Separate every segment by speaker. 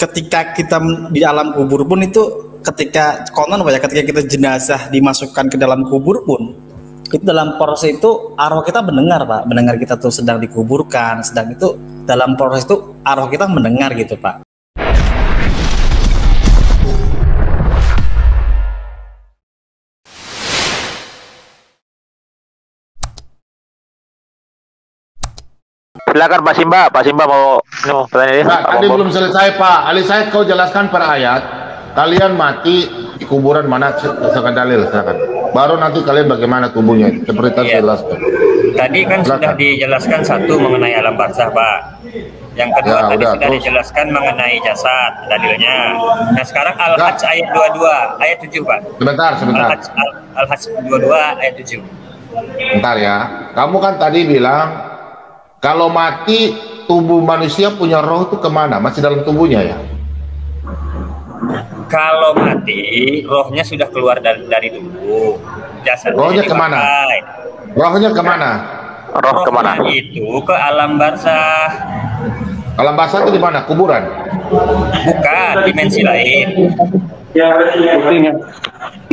Speaker 1: ketika kita di alam kubur pun itu, ketika konon Pak ya, ketika kita jenazah dimasukkan ke dalam kubur pun itu dalam proses itu arwah kita mendengar Pak, mendengar kita tuh sedang dikuburkan, sedang itu dalam proses itu arwah kita mendengar gitu Pak.
Speaker 2: Silakan Pak Simba mau pertanyaan ini.
Speaker 3: Pak, tadi belum selesai Pak. Ali Said, kau jelaskan per ayat. Kalian mati di kuburan mana? Silakan dalil, silakan. Baru nanti kalian bagaimana tubuhnya. Seperti tadi jelaskan.
Speaker 4: Tadi kan sudah dijelaskan satu mengenai alam barzah Pak. Yang kedua
Speaker 3: Ya,
Speaker 4: tadi
Speaker 3: udah,
Speaker 4: sudah dijelaskan mengenai jasad dalilnya. Nah sekarang Al-Hajj ayat 22 ayat 7 Pak.
Speaker 3: Sebentar.
Speaker 4: Al-Hajj 22 ayat 7.
Speaker 3: Bentar ya. Kamu kan tadi bilang kalau mati tubuh manusia punya roh itu kemana? Masih dalam tubuhnya ya?
Speaker 4: Kalau mati rohnya sudah keluar dari tubuh. Jasadnya
Speaker 3: Rohnya kemana? Rohnya kemana?
Speaker 2: Roh kemana?
Speaker 4: Itu ke alam barzah.
Speaker 3: Alam barzah itu di mana? Kuburan?
Speaker 4: Bukan, dimensi lain.
Speaker 5: Ya, buktinya.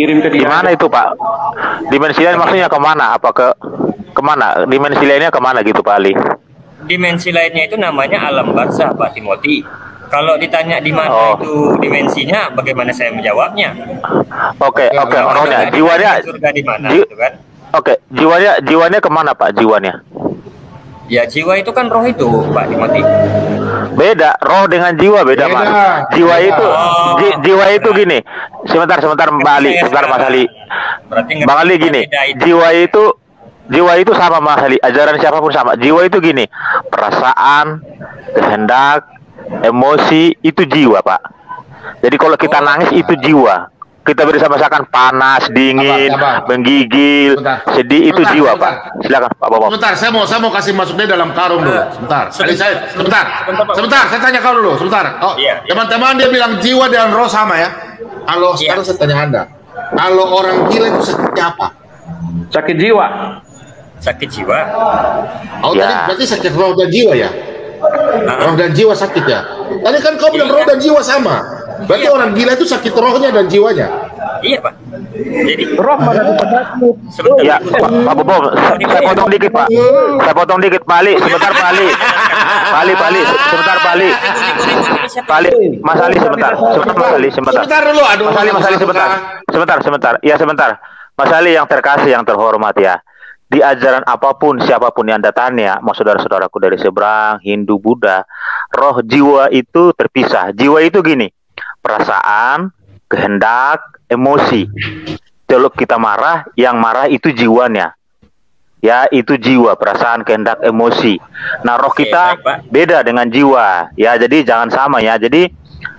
Speaker 5: Kirim ke dia.
Speaker 2: Gimana itu Pak? Dimensi lain maksudnya kemana? Apa kemana? Dimensi lainnya kemana gitu Pak Ali?
Speaker 4: Dimensi lainnya itu namanya alam barzah Pak Timothy. Kalau ditanya di mana itu dimensinya, bagaimana saya menjawabnya?
Speaker 2: Oke, rohnya, jiwanya,
Speaker 4: surga di mana, gitu kan?
Speaker 2: Oke, jiwanya kemana Pak? Jiwanya?
Speaker 4: Ya jiwa itu kan roh itu Pak Timothy.
Speaker 2: Beda, roh dengan jiwa beda Pak. Jiwa itu, jiwa itu gini. Sebentar Mbak Ali, sebentar Mas Ali. Bang Ali gini, jiwa itu sama Mas Ali, ajaran siapapun sama. Jiwa itu gini, perasaan, kehendak, emosi itu jiwa Pak. Jadi kalau kita nangis itu jiwa. Kita beri merasakan panas, dingin, menggigil, sedih itu jiwa Pak. Silakan Pak Bobo.
Speaker 3: Sebentar, saya mau kasih masuknya dalam karung dulu. Sebentar. Sebentar, saya tanya kau dulu. Sebentar. Oh, teman-teman dia bilang jiwa dan roh sama ya. Kalau sekarang saya tanya Anda, kalau orang gila itu seperti apa?
Speaker 5: Sakit jiwa.
Speaker 4: Sakit jiwa.
Speaker 3: Oh, tadi berarti sakit roh dan jiwa ya? Roh dan jiwa sakit ya? Tadi kan kau bilang roh dan jiwa sama. Berarti orang gila itu sakit rohnya dan jiwanya.
Speaker 4: Iya Pak. Jadi
Speaker 5: Roh pada
Speaker 4: sebentar.
Speaker 2: Ya, Pak Bobo, saya potong dikit Pak. Saya potong dikit Pak Ali, sebentar Pak Ali. Pak Ali, sebentar Pak Ali. Pak Ali, Mas Ali sebentar. Mas Ali sebentar.
Speaker 3: Sebentar dulu, aduh.
Speaker 2: Mas Ali sebentar. Sebentar. Ya sebentar. Mas Ali yang terkasih, yang terhormat ya. Di ajaran apapun, siapapun yang Anda tanya, mau saudara-saudaraku dari seberang, Hindu, Buddha, roh jiwa itu terpisah. Jiwa itu gini, perasaan, kehendak, emosi. Kalau kita marah, yang marah itu jiwanya. Ya, itu jiwa, perasaan, kehendak, emosi. Nah, roh kita beda dengan jiwa. Ya, jadi jangan sama ya. Jadi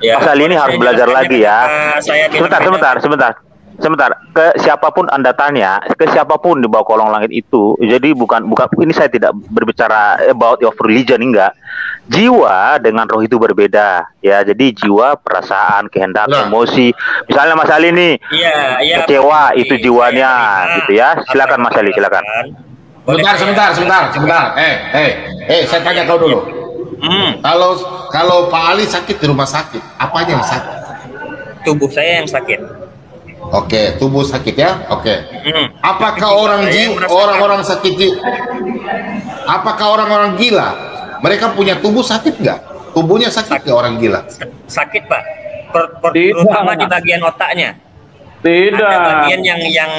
Speaker 2: Mas Ali ini harus belajar lagi ya. Sebentar, ke siapapun Anda tanya, ke siapapun di bawah kolong langit itu, jadi bukan ini saya tidak berbicara about your religion, enggak. Jiwa dengan roh itu berbeda, ya. Jadi jiwa, perasaan, kehendak, emosi. Misalnya Mas Ali nih, kecewa itu jiwanya, gitu ya. Silakan Mas Ali, silakan.
Speaker 3: Sebentar. Saya tanya kau dulu. Kalau Pak Ali sakit di rumah sakit, apanya yang sakit?
Speaker 4: Tubuh saya yang sakit.
Speaker 3: Oke, tubuh sakit ya. Oke. Apakah orang-orang sakit apakah orang-orang gila mereka punya tubuh sakit nggak? Tubuhnya sakit nggak orang gila?
Speaker 4: Sakit Pak. Terutama di bagian otaknya.
Speaker 5: Tidak.
Speaker 4: Ada bagian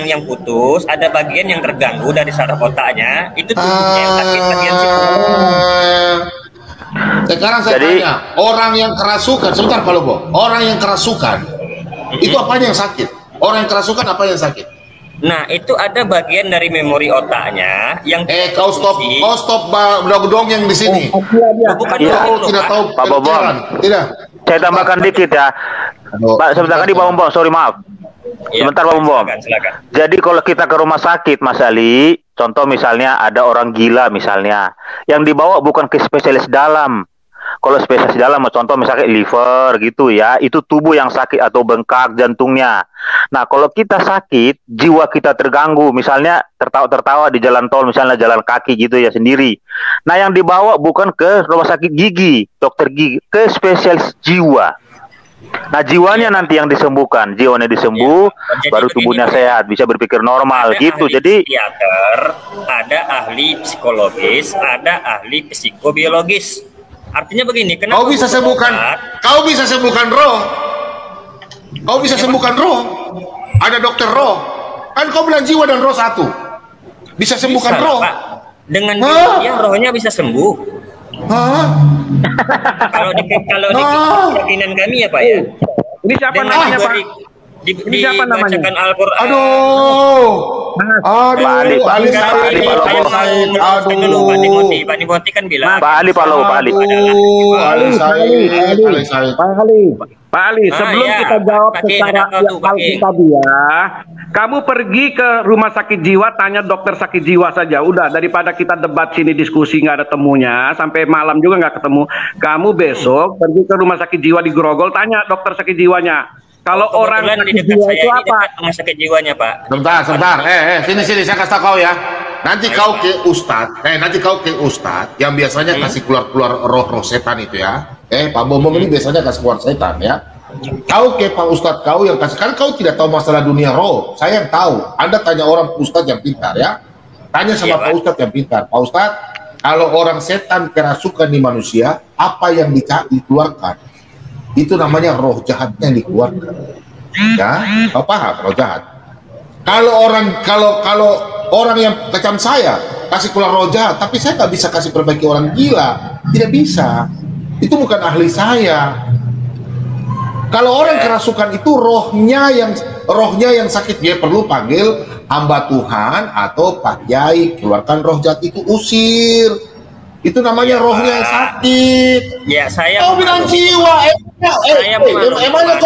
Speaker 4: yang putus, ada bagian yang terganggu dari saraf otaknya. Itu tubuhnya yang sakit, bagian situ.
Speaker 3: Sekarang saya tanya, orang yang kerasukan, sebentar Pak Lobo, orang yang kerasukan itu apanya yang sakit? Orang yang kerasukan apa yang sakit?
Speaker 4: Nah, itu ada bagian dari memori otaknya yang
Speaker 3: kau stop dong yang di sini. Tidak tahu
Speaker 2: Pak Bobon.
Speaker 3: Tidak.
Speaker 2: Saya tambahkan dikit ya. Pak, sebentar tadi Pak Bobon, sorry maaf. Sebentar Pak Bobon. Jadi kalau kita ke rumah sakit Mas Ali, contoh misalnya ada orang gila misalnya, yang dibawa bukan ke spesialis dalam, Kalau spesialis dalam, contoh misalnya liver gitu ya, itu tubuh yang sakit atau bengkak jantungnya. Nah, kalau kita sakit, jiwa kita terganggu, misalnya tertawa-tertawa di jalan tol, misalnya jalan kaki gitu ya sendiri. Nah, yang dibawa bukan ke rumah sakit gigi, dokter gigi, ke spesialis jiwa. Nah, jiwanya nanti yang disembuhkan, jiwanya disembuh, baru tubuhnya sehat, bisa berpikir normal gitu. Jadi
Speaker 4: psikiater, ada ahli psikologis, ada ahli psikobiologis. Artinya begini, kenapa
Speaker 3: Kau bisa sembuhkan roh. Kau bisa sembuhkan roh. Ada dokter roh. Kan kau bilang jiwa dan roh satu. Bisa sembuhkan roh.
Speaker 4: Pak. Dengan dia rohnya bisa sembuh. Kalau di keyakinan kami ya Pak ya.
Speaker 6: Ini siapa namanya Pak? Ini siapa namanya?
Speaker 4: Dibacakan Al-Quran. Pak Timothy kan bilang.
Speaker 2: Pak Ali.
Speaker 6: Pak Ali, sebelum kita jawab secara tadi ya, kamu pergi ke rumah sakit jiwa, tanya dokter sakit jiwa saja. Udah, daripada kita debat sini diskusi nggak ada temunya, sampai malam juga nggak ketemu. Kamu besok pergi ke rumah sakit jiwa di Grogol, tanya dokter sakit jiwanya. Kalau orang sakit jiwa itu apa?
Speaker 4: Rumah sakit jiwanya Pak.
Speaker 3: Sebentar. Sini saya kasih tahu kau ya. Nanti kau ke Ustadz yang biasanya kasih keluar roh setan itu ya. Pak Bom ini biasanya kasih keluar setan ya. Kau ke Pak Ustadz kau yang kasih, kan kau tidak tahu masalah dunia roh. Saya yang tahu. Anda tanya orang Ustadz yang pintar ya. Tanya sama Pak Ustadz yang pintar. Pak Ustadz, kalau orang setan kerasukan di manusia, apa yang dikeluarkan? Itu namanya roh jahatnya yang dikeluarkan. Ya, kau paham roh jahat? Kalau orang yang macam saya kasih keluar roh jahat, tapi saya nggak bisa kasih perbaiki orang gila, tidak bisa. Itu bukan ahli saya. Kalau orang kerasukan itu rohnya yang sakit, dia perlu panggil hamba Tuhan atau Pak Yai, keluarkan roh jahat itu, usir. Itu namanya rohnya yang sakit.
Speaker 4: Ya, saya
Speaker 3: kau bilang jiwa. Emangnya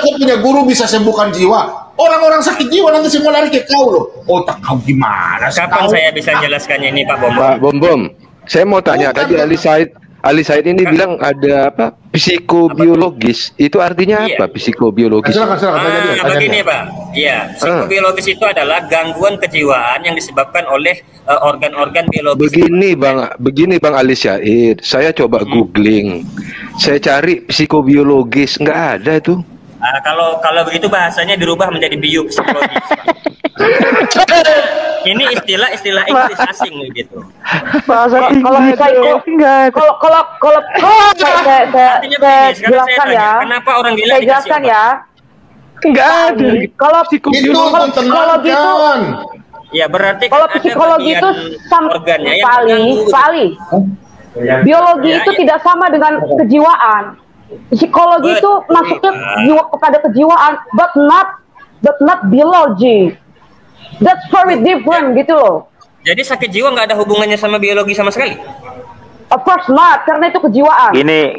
Speaker 3: kau punya guru bisa sembuhkan jiwa? Orang-orang sakit jiwa nanti semua lari ke kau loh. Otak kau gimana?
Speaker 4: Kapan saya bisa jelaskannya ini Pak Bom?
Speaker 7: Pak Bom, saya mau tanya tadi Ali Said ini bilang ada apa? Psikobiologis. Itu artinya apa? Psikobiologis.
Speaker 3: Silakan.
Speaker 4: Begini Pak. Iya, psikobiologis itu adalah gangguan kejiwaan yang disebabkan oleh organ-organ biologis.
Speaker 7: Begini Bang Ali Said. Saya coba googling. Saya cari psikobiologis, nggak ada itu.
Speaker 4: Kalau begitu bahasanya dirubah menjadi biopsikologis. Ini istilah Inggris asing gitu.
Speaker 8: Kalau bisa itu kalau saya jelaskan ya.
Speaker 4: Kenapa orang gila
Speaker 8: saya jelaskan ya.
Speaker 7: Enggak ada.
Speaker 8: Kalau gitu
Speaker 4: ya berarti
Speaker 8: kalau psikologi itu
Speaker 4: organnya
Speaker 8: Pak biologi itu tidak sama dengan kejiwaan. Psikologi itu masuknya jiwa kepada kejiwaan, but not biology. That's very different gitu loh.
Speaker 4: Jadi sakit jiwa nggak ada hubungannya sama biologi sama sekali?
Speaker 8: Of course not, karena itu kejiwaan.
Speaker 2: Gini.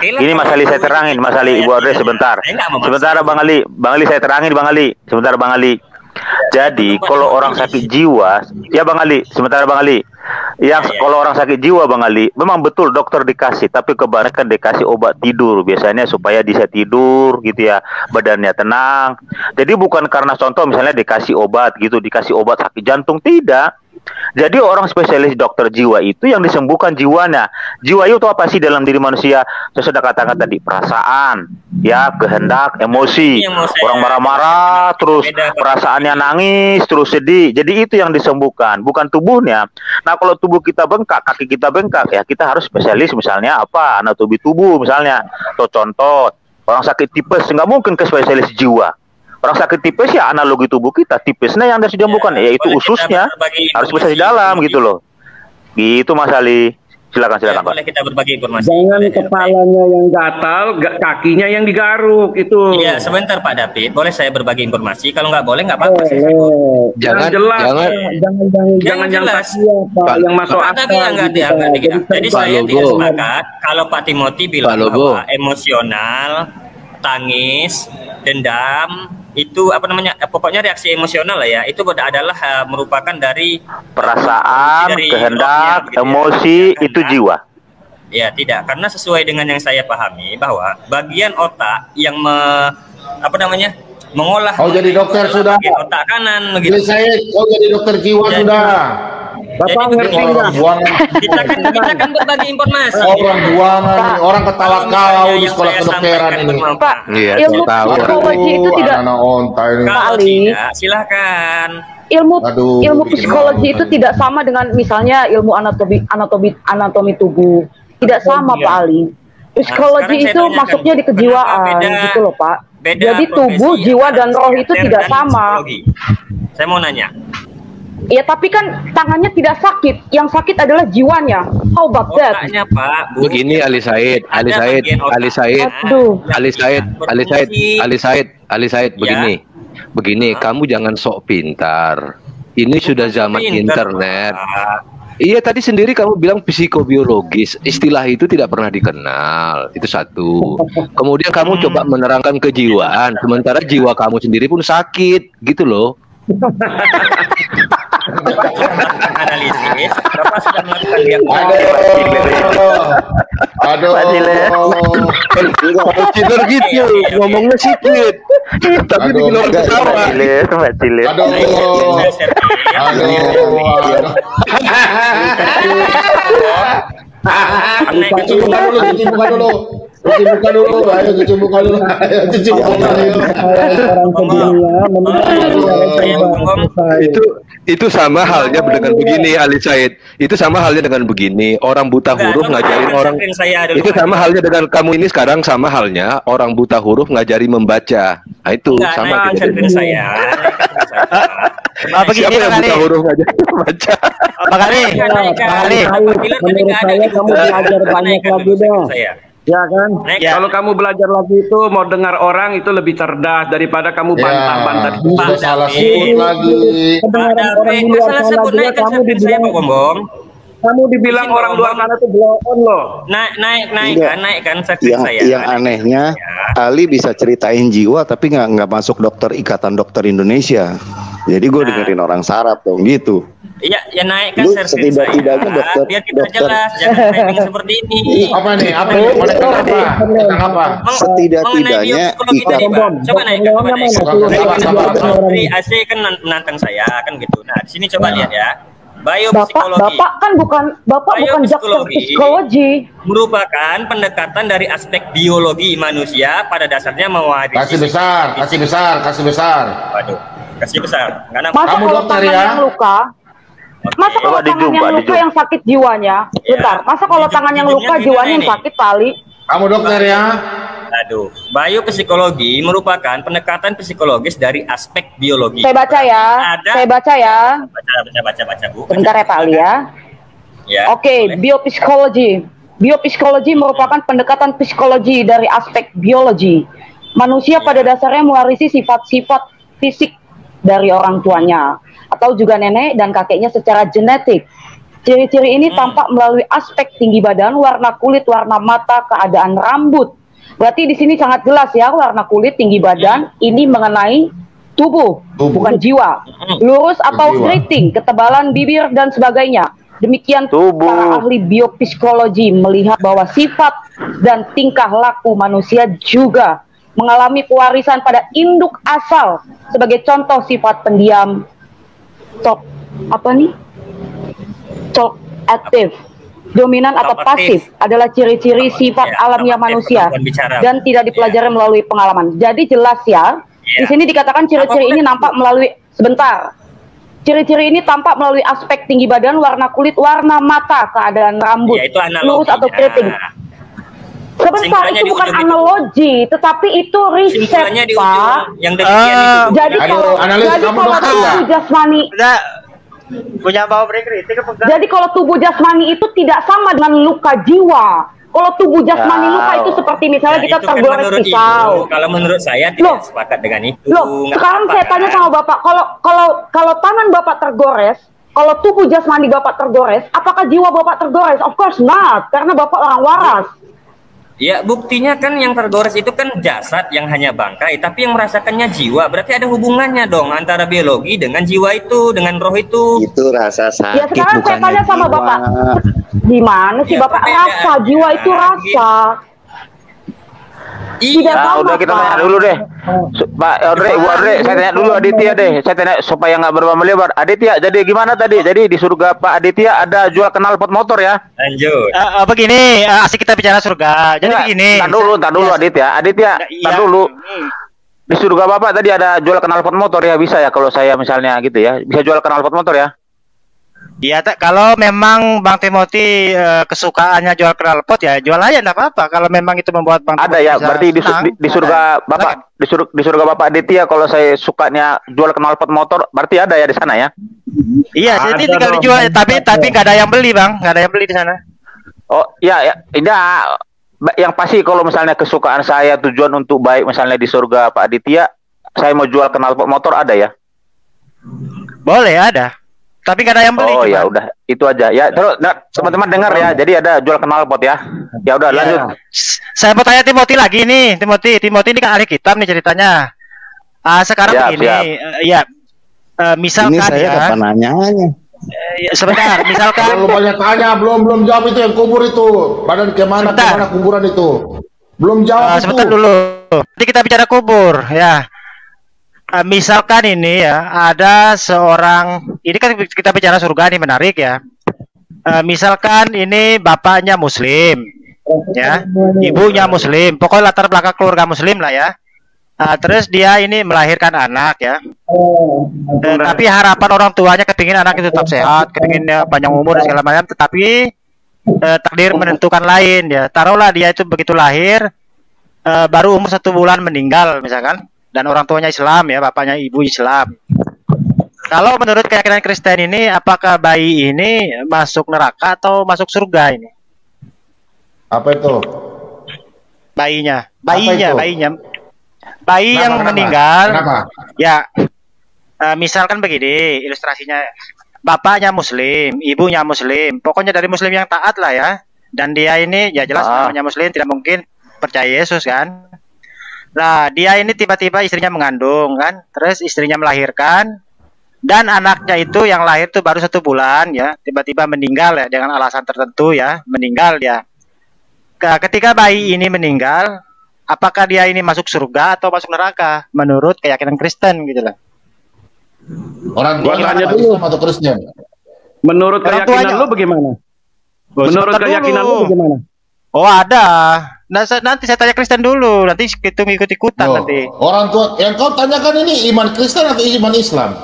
Speaker 2: Ini Mas Ali saya terangin, Mas Ali, Ibu Audrey sebentar. Sebentar Bang Ali saya terangin Bang Ali. Sebentar Bang Ali. Jadi kalau orang sakit jiwa, ya Bang Ali, sebentar Bang Ali. Kalau orang sakit jiwa Bang Ali, memang betul dokter dikasih, tapi kebanyakan dikasih obat tidur biasanya supaya bisa tidur gitu ya, badannya tenang. Jadi bukan karena contoh misalnya dikasih obat gitu, dikasih obat sakit jantung, tidak. Jadi orang spesialis dokter jiwa itu yang disembuhkan jiwanya. Jiwa itu apa sih dalam diri manusia? Saya sudah katakan tadi, perasaan, ya, kehendak, emosi. Orang marah-marah, terus perasaannya nangis, terus sedih. Jadi itu yang disembuhkan, bukan tubuhnya. Nah, kalau tubuh kita bengkak, kaki kita bengkak, ya kita harus spesialis misalnya apa? Anatomi tubuh misalnya. Atau contoh, orang sakit tipes, nggak mungkin ke spesialis jiwa. Orang sakit tipes ya analogi tubuh kita, tipesnya yang harus disembuhkan, yaitu ususnya harus bisa di dalam gitu loh. Gitu Mas Ali. Silakan Pak.
Speaker 4: Boleh kita berbagi informasi.
Speaker 6: Jangan kepalanya yang gatal, kakinya yang digaruk itu.
Speaker 4: Iya, sebentar Pak David. Boleh saya berbagi informasi? Kalau nggak boleh nggak apa-apa.
Speaker 6: Jangan yang sakit Pak, yang masuk akal.
Speaker 4: Jadi saya tidak sepakat kalau Pak Timothy bilang bahwa emosional, tangis, dendam, itu apa namanya? Pokoknya reaksi emosional lah ya. Itu adalah merupakan dari
Speaker 2: perasaan,
Speaker 4: dari
Speaker 2: kehendak,
Speaker 4: rohnya,
Speaker 2: emosi itu jiwa.
Speaker 4: Ya, tidak, karena sesuai dengan yang saya pahami bahwa bagian otak yang mengolah.
Speaker 3: Jadi dokter sudah.
Speaker 4: Bagian otak kanan begitu.
Speaker 3: Jadi dokter jiwa sudah.
Speaker 6: Bapak ngerti nggak?
Speaker 4: Kita kan berbagi informasi.
Speaker 3: Orang buangan, orang ketawa kau di sekolah kedokteran ini.
Speaker 8: Pak, ilmu psikologi itu tidak.
Speaker 4: Kalau tidak, silahkan.
Speaker 8: Ilmu psikologi itu tidak sama dengan misalnya ilmu anatomi tubuh. Tidak sama, Pak Ali. Psikologi itu masuknya di kejiwaan, gitu loh, Pak. Jadi tubuh, jiwa, dan roh itu tidak sama.
Speaker 4: Saya mau nanya.
Speaker 8: Ya, tapi kan tangannya tidak sakit. Yang sakit adalah jiwanya. How about that?
Speaker 4: Pak,
Speaker 7: begini Ali Said, begini, kamu jangan sok pintar. Ini sudah zaman internet. Iya, tadi sendiri kamu bilang psikobiologis. Istilah itu tidak pernah dikenal. Itu satu. Kemudian kamu coba menerangkan kejiwaan, sementara jiwa kamu sendiri pun sakit, gitu loh.
Speaker 4: Analisis, Bapak sudah melakukan
Speaker 7: Ciler gitu, ngomongnya sikit, tapi bikin orang ketawa. Itu sama halnya dengan begini Ali Said. Itu sama halnya dengan begini, orang buta huruf ngajarin orang. Itu sama halnya dengan kamu ini sekarang, sama halnya orang buta huruf ngajari membaca. Nah itu sama gitu. Siapa yang buta huruf ngajari membaca?
Speaker 6: Menurut saya kamu belajar banyak lagi deh. Ya kan? Kalau kamu belajar lagi itu mau dengar orang itu lebih cerdas daripada kamu bantah-bantah.
Speaker 3: Salah sebut lagi.
Speaker 6: Kedengaran orang di luar sana juga kamu dibilang kamu dibilang orang luar sana tuh blow on loh.
Speaker 4: Naikkan
Speaker 9: yang anehnya Ali bisa ceritain jiwa tapi nggak masuk dokter Ikatan Dokter Indonesia. Jadi gue dengerin orang sarap dong gitu.
Speaker 4: Iya, ya naikkan servis saya biar kita jelas, jangan timing seperti ini.
Speaker 3: Apa nih?
Speaker 9: Setidaknya
Speaker 4: coba naikkan. Dari AC kan menantang saya kan gitu. Nah, di sini coba lihat ya.
Speaker 8: Bapak kan bukan dokter psikologi.
Speaker 4: Merupakan pendekatan dari aspek biologi manusia pada dasarnya mewarisi.
Speaker 3: Kasih besar.
Speaker 4: Waduh, kasih besar.
Speaker 8: Masa kalau tangan yang luka? Masa kalau tangan yang luka yang sakit jiwanya? Bentar, masa kalau tangan yang luka jiwanya yang sakit, Pali?
Speaker 3: Kamu dokter ya?
Speaker 4: Aduh, biopsikologi merupakan pendekatan psikologis dari aspek biologi.
Speaker 8: Saya baca ya.
Speaker 4: Baca, Bu.
Speaker 8: Bentar ya, Pak Ali ya. Oke, biopsikologi. Biopsikologi merupakan pendekatan psikologi dari aspek biologi. Manusia pada dasarnya mewarisi sifat-sifat fisik dari orang tuanya atau juga nenek dan kakeknya secara genetik. Ciri-ciri ini tampak melalui aspek tinggi badan, warna kulit, warna mata, keadaan rambut. Berarti di sini sangat jelas ya, warna kulit, tinggi badan ini mengenai tubuh. Bukan jiwa. Lurus atau keriting, ketebalan bibir dan sebagainya. Demikian para ahli biopsikologi melihat bahwa sifat dan tingkah laku manusia juga mengalami pewarisan pada induk asal. Sebagai contoh, sifat pendiam, aktif, dominan atau pasif adalah ciri-ciri sifat alamiah manusia dan tidak dipelajari melalui pengalaman. Jadi jelas ya, di sini dikatakan ciri-ciri ini nampak melalui Ciri-ciri ini tampak melalui aspek tinggi badan, warna kulit, warna mata, keadaan rambut, lurus atau keriting. Sebentar, itu bukan analogi, tetapi itu riset, Pak. Jadi kalau tubuh jasmani, jadi kalau tubuh jasmani itu tidak sama dengan luka jiwa. Kalau tubuh jasmani luka itu seperti misalnya kita tergores pisau.
Speaker 4: Kalau menurut saya tidak sepakat dengan itu.
Speaker 8: Sekarang saya tanya sama Bapak, kalau tangan Bapak tergores, kalau tubuh jasmani Bapak tergores, apakah jiwa Bapak tergores? Of course not, karena Bapak orang waras.
Speaker 4: Ya buktinya kan yang tergores itu kan jasad yang hanya bangkai, tapi yang merasakannya jiwa. Berarti ada hubungannya dong antara biologi dengan jiwa itu, dengan roh itu.
Speaker 9: Itu rasa sakit.
Speaker 8: Ya sekarang saya tanya sama
Speaker 9: jiwa.
Speaker 8: Bapak, gimana sih Bapak rasa, jiwa itu rasa.
Speaker 2: Iya, udah kita tanya dulu deh, Pak Andre, Bu Andre, saya tanya dulu Aditya deh, saya tanya supaya nggak berlama-lebar. Aditya, jadi gimana tadi? Jadi di surga Pak Aditya ada jual knalpot motor ya?
Speaker 4: Lanjut.
Speaker 10: Begini, asik kita bicara surga. Jadi begini.
Speaker 2: Tar dulu Aditya, tar dulu. Di surga Bapak tadi ada jual knalpot motor ya, bisa ya kalau saya misalnya gitu ya, bisa jual knalpot motor ya?
Speaker 10: Iya, kalau memang Bang Timothy kesukaannya jual knalpot ya jual aja enggak apa-apa. Kalau memang itu membuat Bang
Speaker 2: ada ya, berarti di surga Bapak di surga Bapak Aditya kalau saya sukanya jual knalpot motor berarti ada ya di sana ya?
Speaker 10: Iya, jadi tinggal dijual tapi nggak ada yang beli Bang, nggak ada yang beli di sana.
Speaker 2: Oh ya, yang pasti kalau misalnya kesukaan saya tujuan untuk baik misalnya di surga Pak Aditya, saya mau jual knalpot motor ada ya?
Speaker 10: Boleh ada. Tapi nggak ada yang beli.
Speaker 2: Oh ya udah itu aja ya. Terus teman-teman dengar ya. Jadi ada jual knalpot ya. Ya udah lanjut.
Speaker 10: Saya mau tanya Timothy lagi nih. Timothy ini kan ahli kitab nih ceritanya. Sekarang begini. Misalkan
Speaker 9: ini saya kapan nanyanya?
Speaker 10: Sebentar. Misalkan.
Speaker 3: Belum banyak tanya. Belum jawab itu yang kubur itu. Badan kemana kuburan itu. Belum jawab.
Speaker 10: Sebentar dulu. Nanti kita bicara kubur ya. Misalkan ini ya ada seorang, ini kan kita bicara surga nih menarik ya. Misalkan ini bapaknya Muslim, ya, ibunya Muslim, pokoknya latar belakang keluarga Muslim lah ya. Terus dia ini melahirkan anak ya. Tapi harapan orang tuanya kepingin anak itu tetap sehat, kepingin panjang umur dan segala macam. Tetapi takdir menentukan lain ya. Taruhlah dia itu begitu lahir, baru umur 1 bulan meninggal misalkan. Dan orang tuanya Islam ya, bapaknya ibu Islam. Kalau menurut keyakinan Kristen ini, apakah bayi ini masuk neraka atau masuk surga ini?
Speaker 3: Apa itu?
Speaker 10: Bayi yang meninggal.
Speaker 3: Kenapa?
Speaker 10: Ya, misalkan begini ilustrasinya, bapaknya Muslim, ibunya Muslim, pokoknya dari Muslim yang taat lah ya. Dan dia ini ya jelas namanya Muslim, tidak mungkin percaya Yesus kan. Nah, dia ini tiba-tiba istrinya mengandung kan, terus istrinya melahirkan, dan anaknya itu yang lahir tuh baru 1 bulan ya, tiba-tiba meninggal ya dengan alasan tertentu ya, meninggal dia. Ketika bayi ini meninggal, apakah dia ini masuk surga atau masuk neraka? Menurut keyakinan Kristen gitu lah.
Speaker 3: Orang tuanya tanya dulu atau Kristen?
Speaker 6: Menurut keyakinan lu bagaimana? Menurut keyakinan lu bagaimana?
Speaker 10: Oh ada. Nanti saya tanya Kristen dulu. Nanti kita ikut-ikutan nanti.
Speaker 3: Orang tua yang kau tanyakan ini iman Kristen atau iman Islam?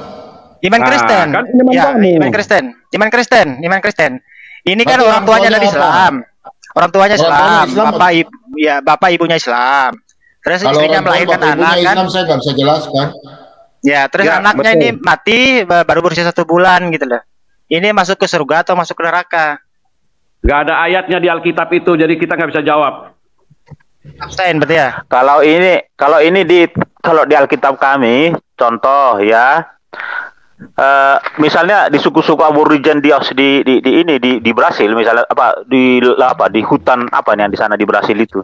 Speaker 10: Iman Kristen.
Speaker 6: Kan
Speaker 10: Iman Kristen. Ini kan orang tuanya dari Islam. Orang tuanya Islam. Bapak ibunya Islam. Terus istrinya melahirkan anak kan.
Speaker 3: Islam saya nggak bisa jelaskan.
Speaker 10: Ya, terus anaknya ini mati baru berusia 1 bulan gitu loh. Ini masuk ke surga atau masuk ke neraka?
Speaker 6: Gak ada ayatnya di Alkitab itu, jadi kita nggak bisa jawab.
Speaker 10: Abstain berarti ya.
Speaker 2: Kalau ini di Alkitab kami, contoh ya, misalnya di suku-suku Aborigin di Brasil, misalnya di hutan apa nih yang di sana di Brasil itu.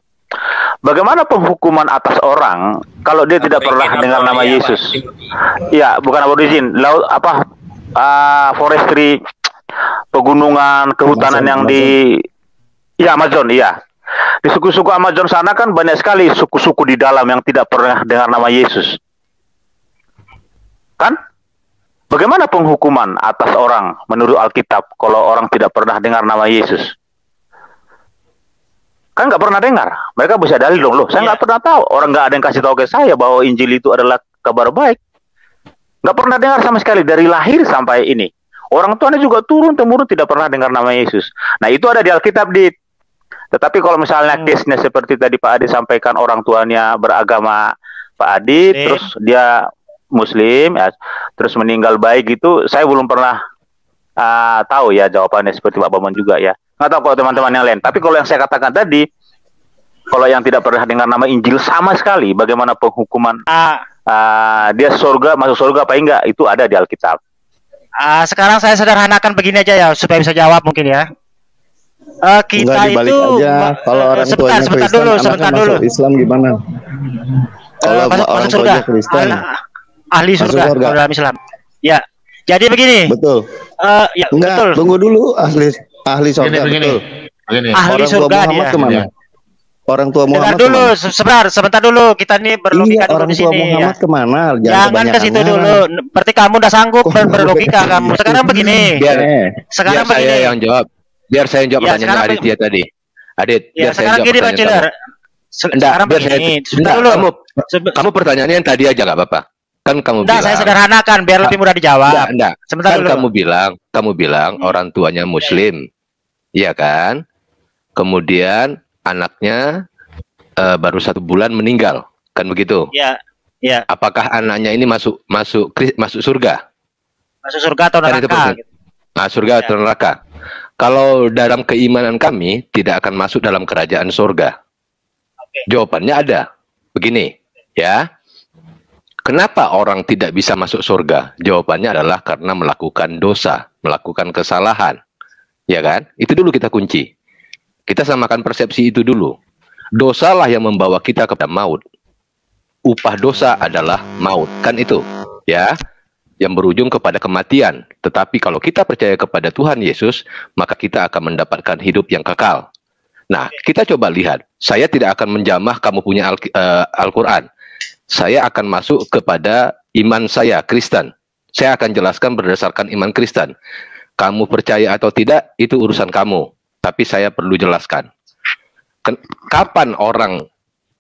Speaker 2: Bagaimana penghukuman atas orang kalau dia tidak pernah dengar nama Yesus? Ya, bukan Aborigin, forestry, pegunungan, kehutanan yang di Amazon, iya. Di suku-suku Amazon sana kan banyak sekali suku-suku di dalam yang tidak pernah dengar nama Yesus. Kan? Bagaimana penghukuman atas orang menurut Alkitab kalau orang tidak pernah dengar nama Yesus? Kan nggak pernah dengar. Mereka bisa dalil dong, loh. Saya nggak pernah tahu. Orang nggak ada yang kasih tahu ke saya bahwa Injil itu adalah kabar baik. Nggak pernah dengar sama sekali dari lahir sampai ini. Orang tuanya juga turun-temurun tidak pernah dengar nama Yesus. Nah itu ada di Alkitab, Tetapi kalau misalnya case-nya seperti tadi Pak Adi sampaikan, orang tuanya beragama Pak Adi, terus dia Muslim, ya, terus meninggal baik gitu, saya belum pernah tahu ya jawabannya seperti Pak Bambang juga ya. Nggak tahu kalau teman-teman yang lain. Tapi kalau yang saya katakan tadi, kalau yang tidak pernah dengar nama Injil sama sekali, bagaimana penghukuman dia masuk surga apa enggak, itu ada di Alkitab.
Speaker 10: Sekarang saya sederhanakan begini aja ya supaya bisa jawab mungkin ya.
Speaker 9: Enggak
Speaker 10: kita
Speaker 9: dibalik
Speaker 10: itu
Speaker 9: aja. Kalau orang tuanya
Speaker 10: sebentar
Speaker 9: Kristen,
Speaker 10: dulu,
Speaker 9: anaknya
Speaker 10: sebentar
Speaker 9: masuk
Speaker 10: dulu.
Speaker 9: Islam gimana? Kalau
Speaker 10: Masuk
Speaker 9: orang
Speaker 10: surga.
Speaker 9: tuanya Kristen,
Speaker 10: Ahli
Speaker 9: masuk
Speaker 10: surga
Speaker 9: surga.
Speaker 10: kalau dalam Islam. Ya. Jadi begini.
Speaker 9: Betul.
Speaker 10: Ya,
Speaker 9: Enggak,
Speaker 10: betul.
Speaker 9: tunggu dulu ahli surga,
Speaker 3: Begini.
Speaker 9: betul.
Speaker 3: Begini.
Speaker 10: Ahli
Speaker 9: Orang tua
Speaker 10: surga
Speaker 9: Muhammad
Speaker 10: dia.
Speaker 9: kemana? Orang tua
Speaker 10: Dengar
Speaker 9: Muhammad
Speaker 10: dulu,
Speaker 9: kemana?
Speaker 10: sebentar dulu. Kita ini berlogika
Speaker 9: Iya,
Speaker 10: dulu
Speaker 9: orang
Speaker 10: di
Speaker 9: tua
Speaker 10: sini
Speaker 9: Muhammad
Speaker 10: ya.
Speaker 9: kemana?
Speaker 10: Jangan ke situ dulu. Berarti kamu udah sanggup berlogika kamu. Sekarang begini. Sekarang
Speaker 7: biar
Speaker 10: begini.
Speaker 7: saya yang jawab. Biar saya yang jawab
Speaker 10: Ya,
Speaker 7: pertanyaannya
Speaker 10: sekarang
Speaker 7: Aditya tadi. Adit,
Speaker 10: Ya,
Speaker 7: biar saya
Speaker 10: sekarang
Speaker 7: jawab
Speaker 10: gini Bang
Speaker 7: pertanyaan
Speaker 10: Ciler.
Speaker 7: kamu. Enggak,
Speaker 10: Sekarang
Speaker 7: biar saya
Speaker 10: begini.
Speaker 7: enggak,
Speaker 10: Sebentar dulu.
Speaker 7: kamu pertanyaannya yang tadi aja nggak apa-apa. Kan kamu
Speaker 10: Enggak,
Speaker 7: bilang.
Speaker 10: saya sederhanakan biar lebih mudah dijawab.
Speaker 7: Enggak.
Speaker 10: Sebentar
Speaker 7: Kan
Speaker 10: dulu.
Speaker 7: kamu bilang orang tuanya Muslim. Iya kan? Kemudian anaknya baru 1 bulan meninggal. Kan begitu?
Speaker 10: Ya, ya.
Speaker 7: Apakah anaknya ini masuk surga?
Speaker 10: Masuk surga atau
Speaker 7: Kan itu
Speaker 10: neraka?
Speaker 7: Nah, surga atau neraka. Kalau dalam keimanan kami tidak akan masuk dalam kerajaan surga. Jawabannya ada. Begini, ya. Kenapa orang tidak bisa masuk surga? Jawabannya adalah karena melakukan dosa, melakukan kesalahan. Ya kan? Itu dulu kita kunci. Kita samakan persepsi itu dulu. Dosalah yang membawa kita kepada maut. Upah dosa adalah maut. Kan itu, ya. Yang berujung kepada kematian. Tetapi kalau kita percaya kepada Tuhan Yesus, maka kita akan mendapatkan hidup yang kekal. Nah, kita coba lihat. Saya tidak akan menjamah kamu punya Al-Quran. Saya akan masuk kepada iman saya, Kristen. Saya akan jelaskan berdasarkan iman Kristen. Kamu percaya atau tidak, itu urusan kamu. Tapi saya perlu jelaskan. Kapan orang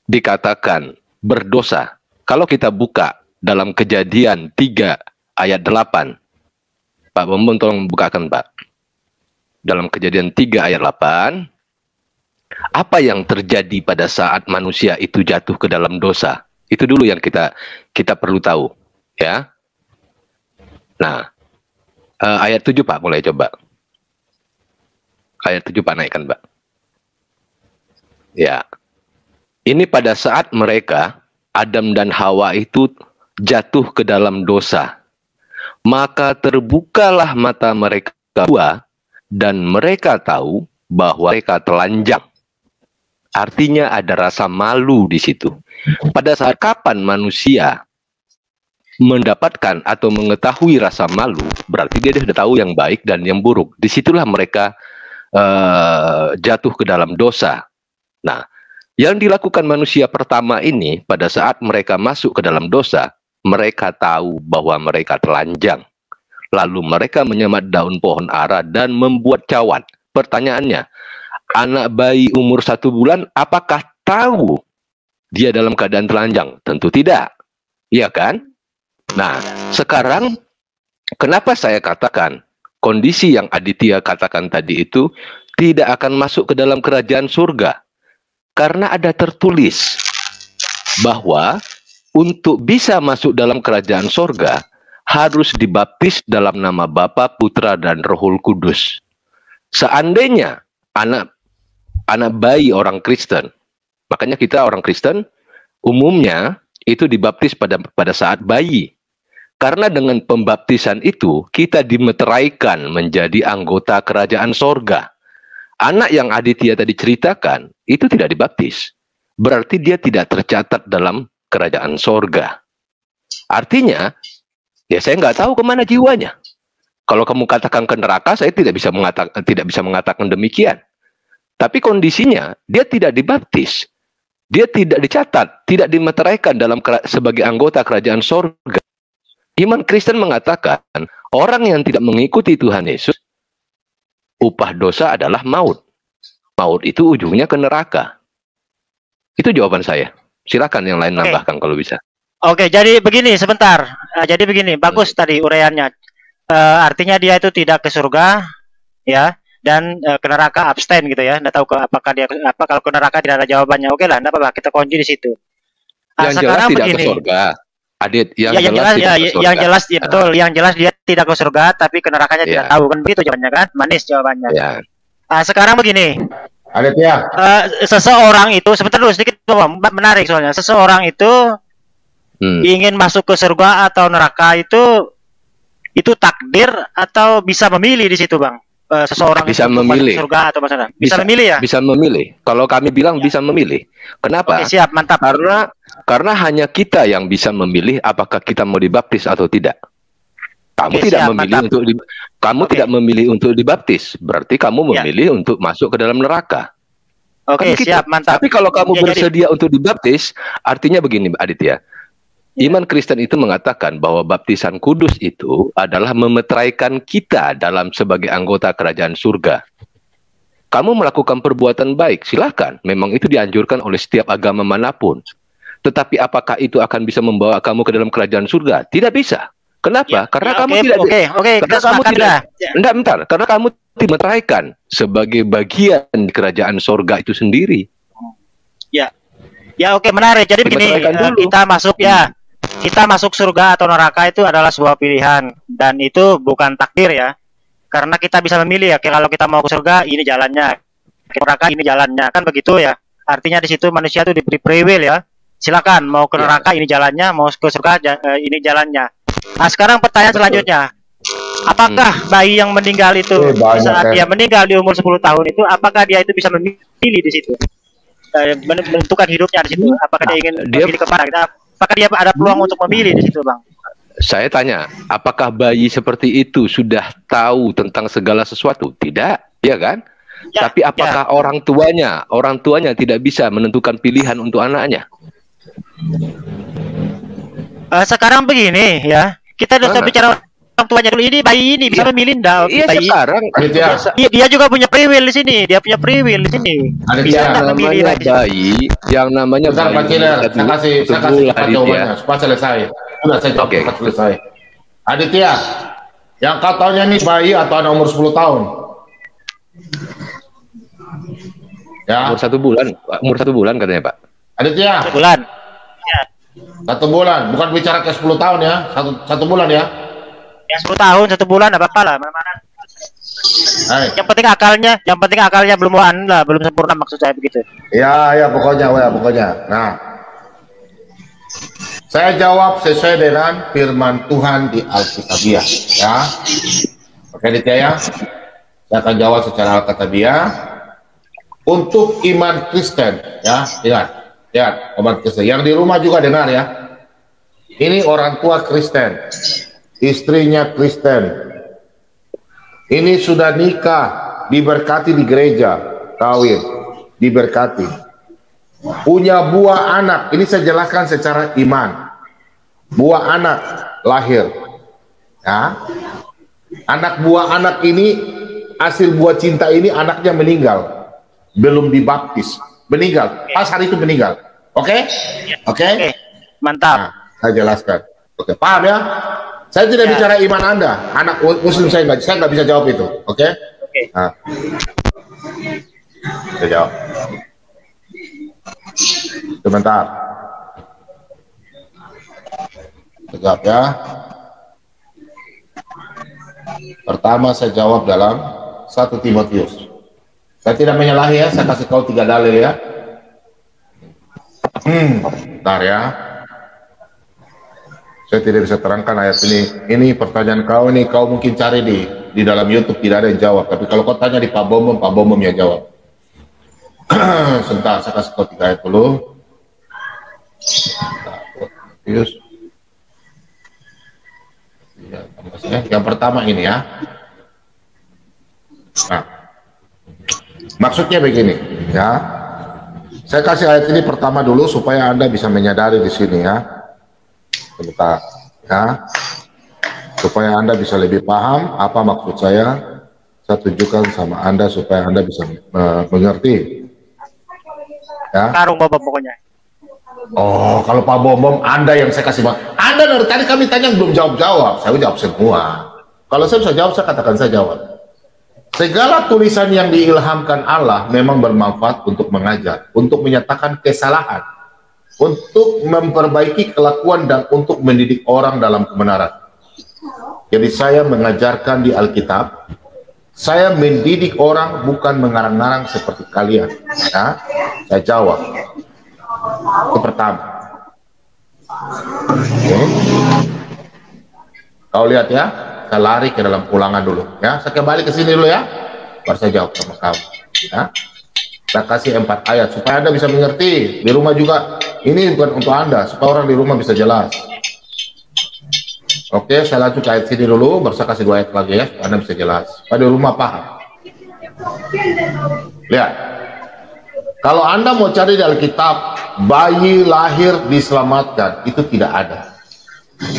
Speaker 7: dikatakan berdosa? Kalau kita buka dalam Kejadian 3 ayat 8. Pak Bambang tolong bukakan, Pak. Dalam Kejadian 3 ayat 8. Apa yang terjadi pada saat manusia itu jatuh ke dalam dosa? Itu dulu yang kita perlu tahu, ya. Nah, ayat 7 Pak, mulai coba. Ayat 7 Pak, naikkan Pak. Ya. Ini pada saat mereka, Adam dan Hawa itu jatuh ke dalam dosa. Maka terbukalah mata mereka dua, dan mereka tahu bahwa mereka telanjang. Artinya ada rasa malu di situ. Pada saat kapan manusia mendapatkan atau mengetahui rasa malu, berarti dia sudah tahu yang baik dan yang buruk. Disitulah mereka jatuh ke dalam dosa. Nah, yang dilakukan manusia pertama ini pada saat mereka masuk ke dalam dosa, mereka tahu bahwa mereka telanjang. Lalu mereka menyemat daun pohon ara dan membuat cawan. Pertanyaannya, anak bayi umur 1 bulan apakah tahu dia dalam keadaan telanjang? Tentu tidak. Iya kan? Nah, sekarang kenapa saya katakan kondisi yang Aditya katakan tadi itu tidak akan masuk ke dalam kerajaan surga? Karena ada tertulis bahwa untuk bisa masuk dalam kerajaan surga harus dibaptis dalam nama Bapa, Putra, dan Rohul Kudus. Seandainya anak bayi orang Kristen, makanya kita orang Kristen umumnya itu dibaptis pada saat bayi. Karena dengan pembaptisan itu kita dimeteraikan menjadi anggota kerajaan sorga. Anak yang Aditya tadi ceritakan itu tidak dibaptis. Berarti dia tidak tercatat dalam kerajaan sorga. Artinya, ya saya nggak tahu kemana jiwanya. Kalau kamu katakan ke neraka, saya tidak bisa mengatakan demikian. Tapi kondisinya dia tidak dibaptis, dia tidak dicatat, tidak dimeteraikan sebagai anggota kerajaan sorga. Iman Kristen mengatakan orang yang tidak mengikuti Tuhan Yesus, upah dosa adalah maut. Maut itu ujungnya ke neraka. Itu jawaban saya. Silakan yang lain nambahkan kalau bisa.
Speaker 10: Oke, jadi begini sebentar. Jadi begini, bagus tadi uraiannya. Artinya dia itu tidak ke surga, ya, dan ke neraka abstain gitu ya. Nggak tahu apakah dia kalau ke neraka tidak ada jawabannya. Oke lah, nggak apa-apa. Kita kunci di situ.
Speaker 7: Yang jelas tidak ke surga. Adit, yang jelas
Speaker 10: ya, betul. Yang jelas dia tidak ke surga, tapi ke nerakanya tidak tahu kan begitu jawabannya kan? Manis jawabannya.
Speaker 7: Ya.
Speaker 10: Sekarang begini.
Speaker 3: Adit ya.
Speaker 10: Seseorang itu sebentar dulu sedikit menarik soalnya. Seseorang itu ingin masuk ke surga atau neraka itu takdir atau bisa memilih di situ, Bang? seseorang
Speaker 7: bisa
Speaker 10: itu
Speaker 7: memilih
Speaker 10: masuk surga atau masalah? Bisa memilih ya?
Speaker 7: Bisa memilih. Kalau kami bilang bisa memilih. Kenapa?
Speaker 10: Oke, siap, mantap.
Speaker 7: Karena hanya kita yang bisa memilih apakah kita mau dibaptis atau tidak. Kamu
Speaker 10: Oke,
Speaker 7: tidak
Speaker 10: siap,
Speaker 7: memilih
Speaker 10: mantap.
Speaker 7: untuk kamu tidak memilih untuk dibaptis. Berarti kamu memilih untuk masuk ke dalam neraka.
Speaker 10: Oke,
Speaker 7: Kan gitu.
Speaker 10: siap, mantap.
Speaker 7: Tapi kalau kamu
Speaker 10: Ya, jadi-
Speaker 7: bersedia untuk dibaptis, artinya begini, Aditya. Iman Kristen itu mengatakan bahwa baptisan kudus itu adalah memeteraikan kita dalam sebagai anggota kerajaan surga. Kamu melakukan perbuatan baik, silakan. Memang itu dianjurkan oleh setiap agama manapun. Tetapi apakah itu akan bisa membawa kamu ke dalam kerajaan surga? Tidak bisa. Kenapa? Karena kamu tidak
Speaker 10: kita sepakat dah.
Speaker 7: Enggak, bentar. Karena kamu dimeteraikan sebagai bagian di kerajaan surga itu sendiri.
Speaker 10: Ya. Ya, oke, menarik. Jadi begini, kita masuk kita masuk surga atau neraka itu adalah sebuah pilihan dan itu bukan takdir ya. Karena kita bisa memilih ya, kalau kita mau ke surga ini jalannya, ke neraka ini jalannya, kan begitu ya. Artinya di situ manusia itu diberi free will ya. Silakan mau ke neraka ini jalannya, mau ke surga ini jalannya. Nah, sekarang pertanyaan selanjutnya. Apakah bayi yang meninggal itu saat dia meninggal di umur 10 tahun itu apakah dia itu bisa memilih di situ? Menentukan hidupnya di situ. Apakah dia ingin memilih kepada kita? Apakah dia ada peluang untuk memilih di situ, Bang?
Speaker 7: Saya tanya, apakah bayi seperti itu sudah tahu tentang segala sesuatu? Tidak, ya kan? Tapi apakah orang tuanya tidak bisa menentukan pilihan untuk anaknya?
Speaker 10: Sekarang begini ya, kita sudah bicara orang tuanya dulu. Ini bayi ini bisa memilih enggak?
Speaker 7: Iya,
Speaker 10: bayi.
Speaker 7: sekarang
Speaker 10: Dia juga punya free will di sini. Dia punya free will di sini. Bisa enggak memilih lagi?
Speaker 7: Bayi, yang namanya
Speaker 3: Bentar, Pak Killer, saya kasih cepat jawabannya supaya selesai. Sudah saya jawab cepat selesai. Aditya, yang kau taunya ini bayi atau anak umur 10 tahun? Ya.
Speaker 7: Umur 1 bulan katanya, Pak.
Speaker 3: Aditya.
Speaker 10: 1 bulan.
Speaker 3: 1 bulan, bukan bicara ke 10 tahun ya. Satu bulan ya.
Speaker 10: Ya 10 tahun, 1 bulan apa-apa lah, mana-mana. Yang penting akalnya belum sempurna, maksud saya begitu.
Speaker 3: Ya, pokoknya. Nah, saya jawab sesuai dengan firman Tuhan di Alkitabiah, ya. Oke, Aditya ya. Saya akan jawab secara Alkitabiah. Untuk iman Kristen, ya, lihat, iman Kristen. Yang di rumah juga dengar ya. Ini orang tua Kristen, istrinya Kristen. Ini sudah nikah, diberkati di gereja, kawin, diberkati. Punya buah anak, ini saya jelaskan secara iman. Buah anak lahir. Ya. Anak buah anak ini, hasil buah cinta ini anaknya meninggal. Belum dibaptis. Meninggal, pas hari itu meninggal. Oke? Oke?
Speaker 10: Mantap.
Speaker 3: Nah, saya jelaskan. Oke, paham ya? Saya tidak bicara iman Anda, anak muslim saya nggak bisa jawab itu, oke?
Speaker 10: Oke.
Speaker 3: Nah, saya jawab. Sebentar. Tegap ya. Pertama saya jawab dalam 1 Timotius. Saya tidak menyalahi ya, saya kasih kau 3 dalil ya. Bentar ya. Saya tidak bisa terangkan ayat ini. Ini pertanyaan kau ini, kau mungkin cari di dalam YouTube, tidak ada yang jawab. Tapi kalau kau tanya di Pak Bomom yang jawab. Sebentar, saya kasih kau 3 ayat dulu. Yes. Yang pertama ini ya. Nah, maksudnya begini, ya. Saya kasih ayat ini pertama dulu supaya Anda bisa menyadari di sini ya. Sebentar, ya. Supaya Anda bisa lebih paham apa maksud saya tunjukkan sama Anda supaya Anda bisa mengerti. Ya.
Speaker 10: Karung Bom pokoknya.
Speaker 3: Oh, kalau Pak Bom, Anda yang saya kasih Anda dari tadi kami tanya belum jawab-jawab, saya jawab semua. Kalau saya bisa jawab, saya katakan saya jawab. Segala tulisan yang diilhamkan Allah memang bermanfaat untuk mengajar, untuk menyatakan kesalahan, untuk memperbaiki kelakuan dan untuk mendidik orang dalam kebenaran. Jadi saya mengajarkan di Alkitab, saya mendidik orang bukan mengarang-arang seperti kalian. Ya, saya jawab. Itu pertama. Oke. Kau lihat ya, saya lari ke dalam ulangan dulu. Ya, saya kembali ke sini dulu ya. baru saya jawab sama kamu. Ya. Saya kasih 4 ayat supaya Anda bisa mengerti. Di rumah juga, ini bukan untuk Anda, supaya orang di rumah bisa jelas. Oke, saya lanjut ke ayat sini dulu, baru saya kasih 2 ayat lagi ya, supaya Anda bisa jelas. Supaya di rumah paham. Lihat, kalau Anda mau cari di Alkitab, bayi lahir diselamatkan, itu tidak ada.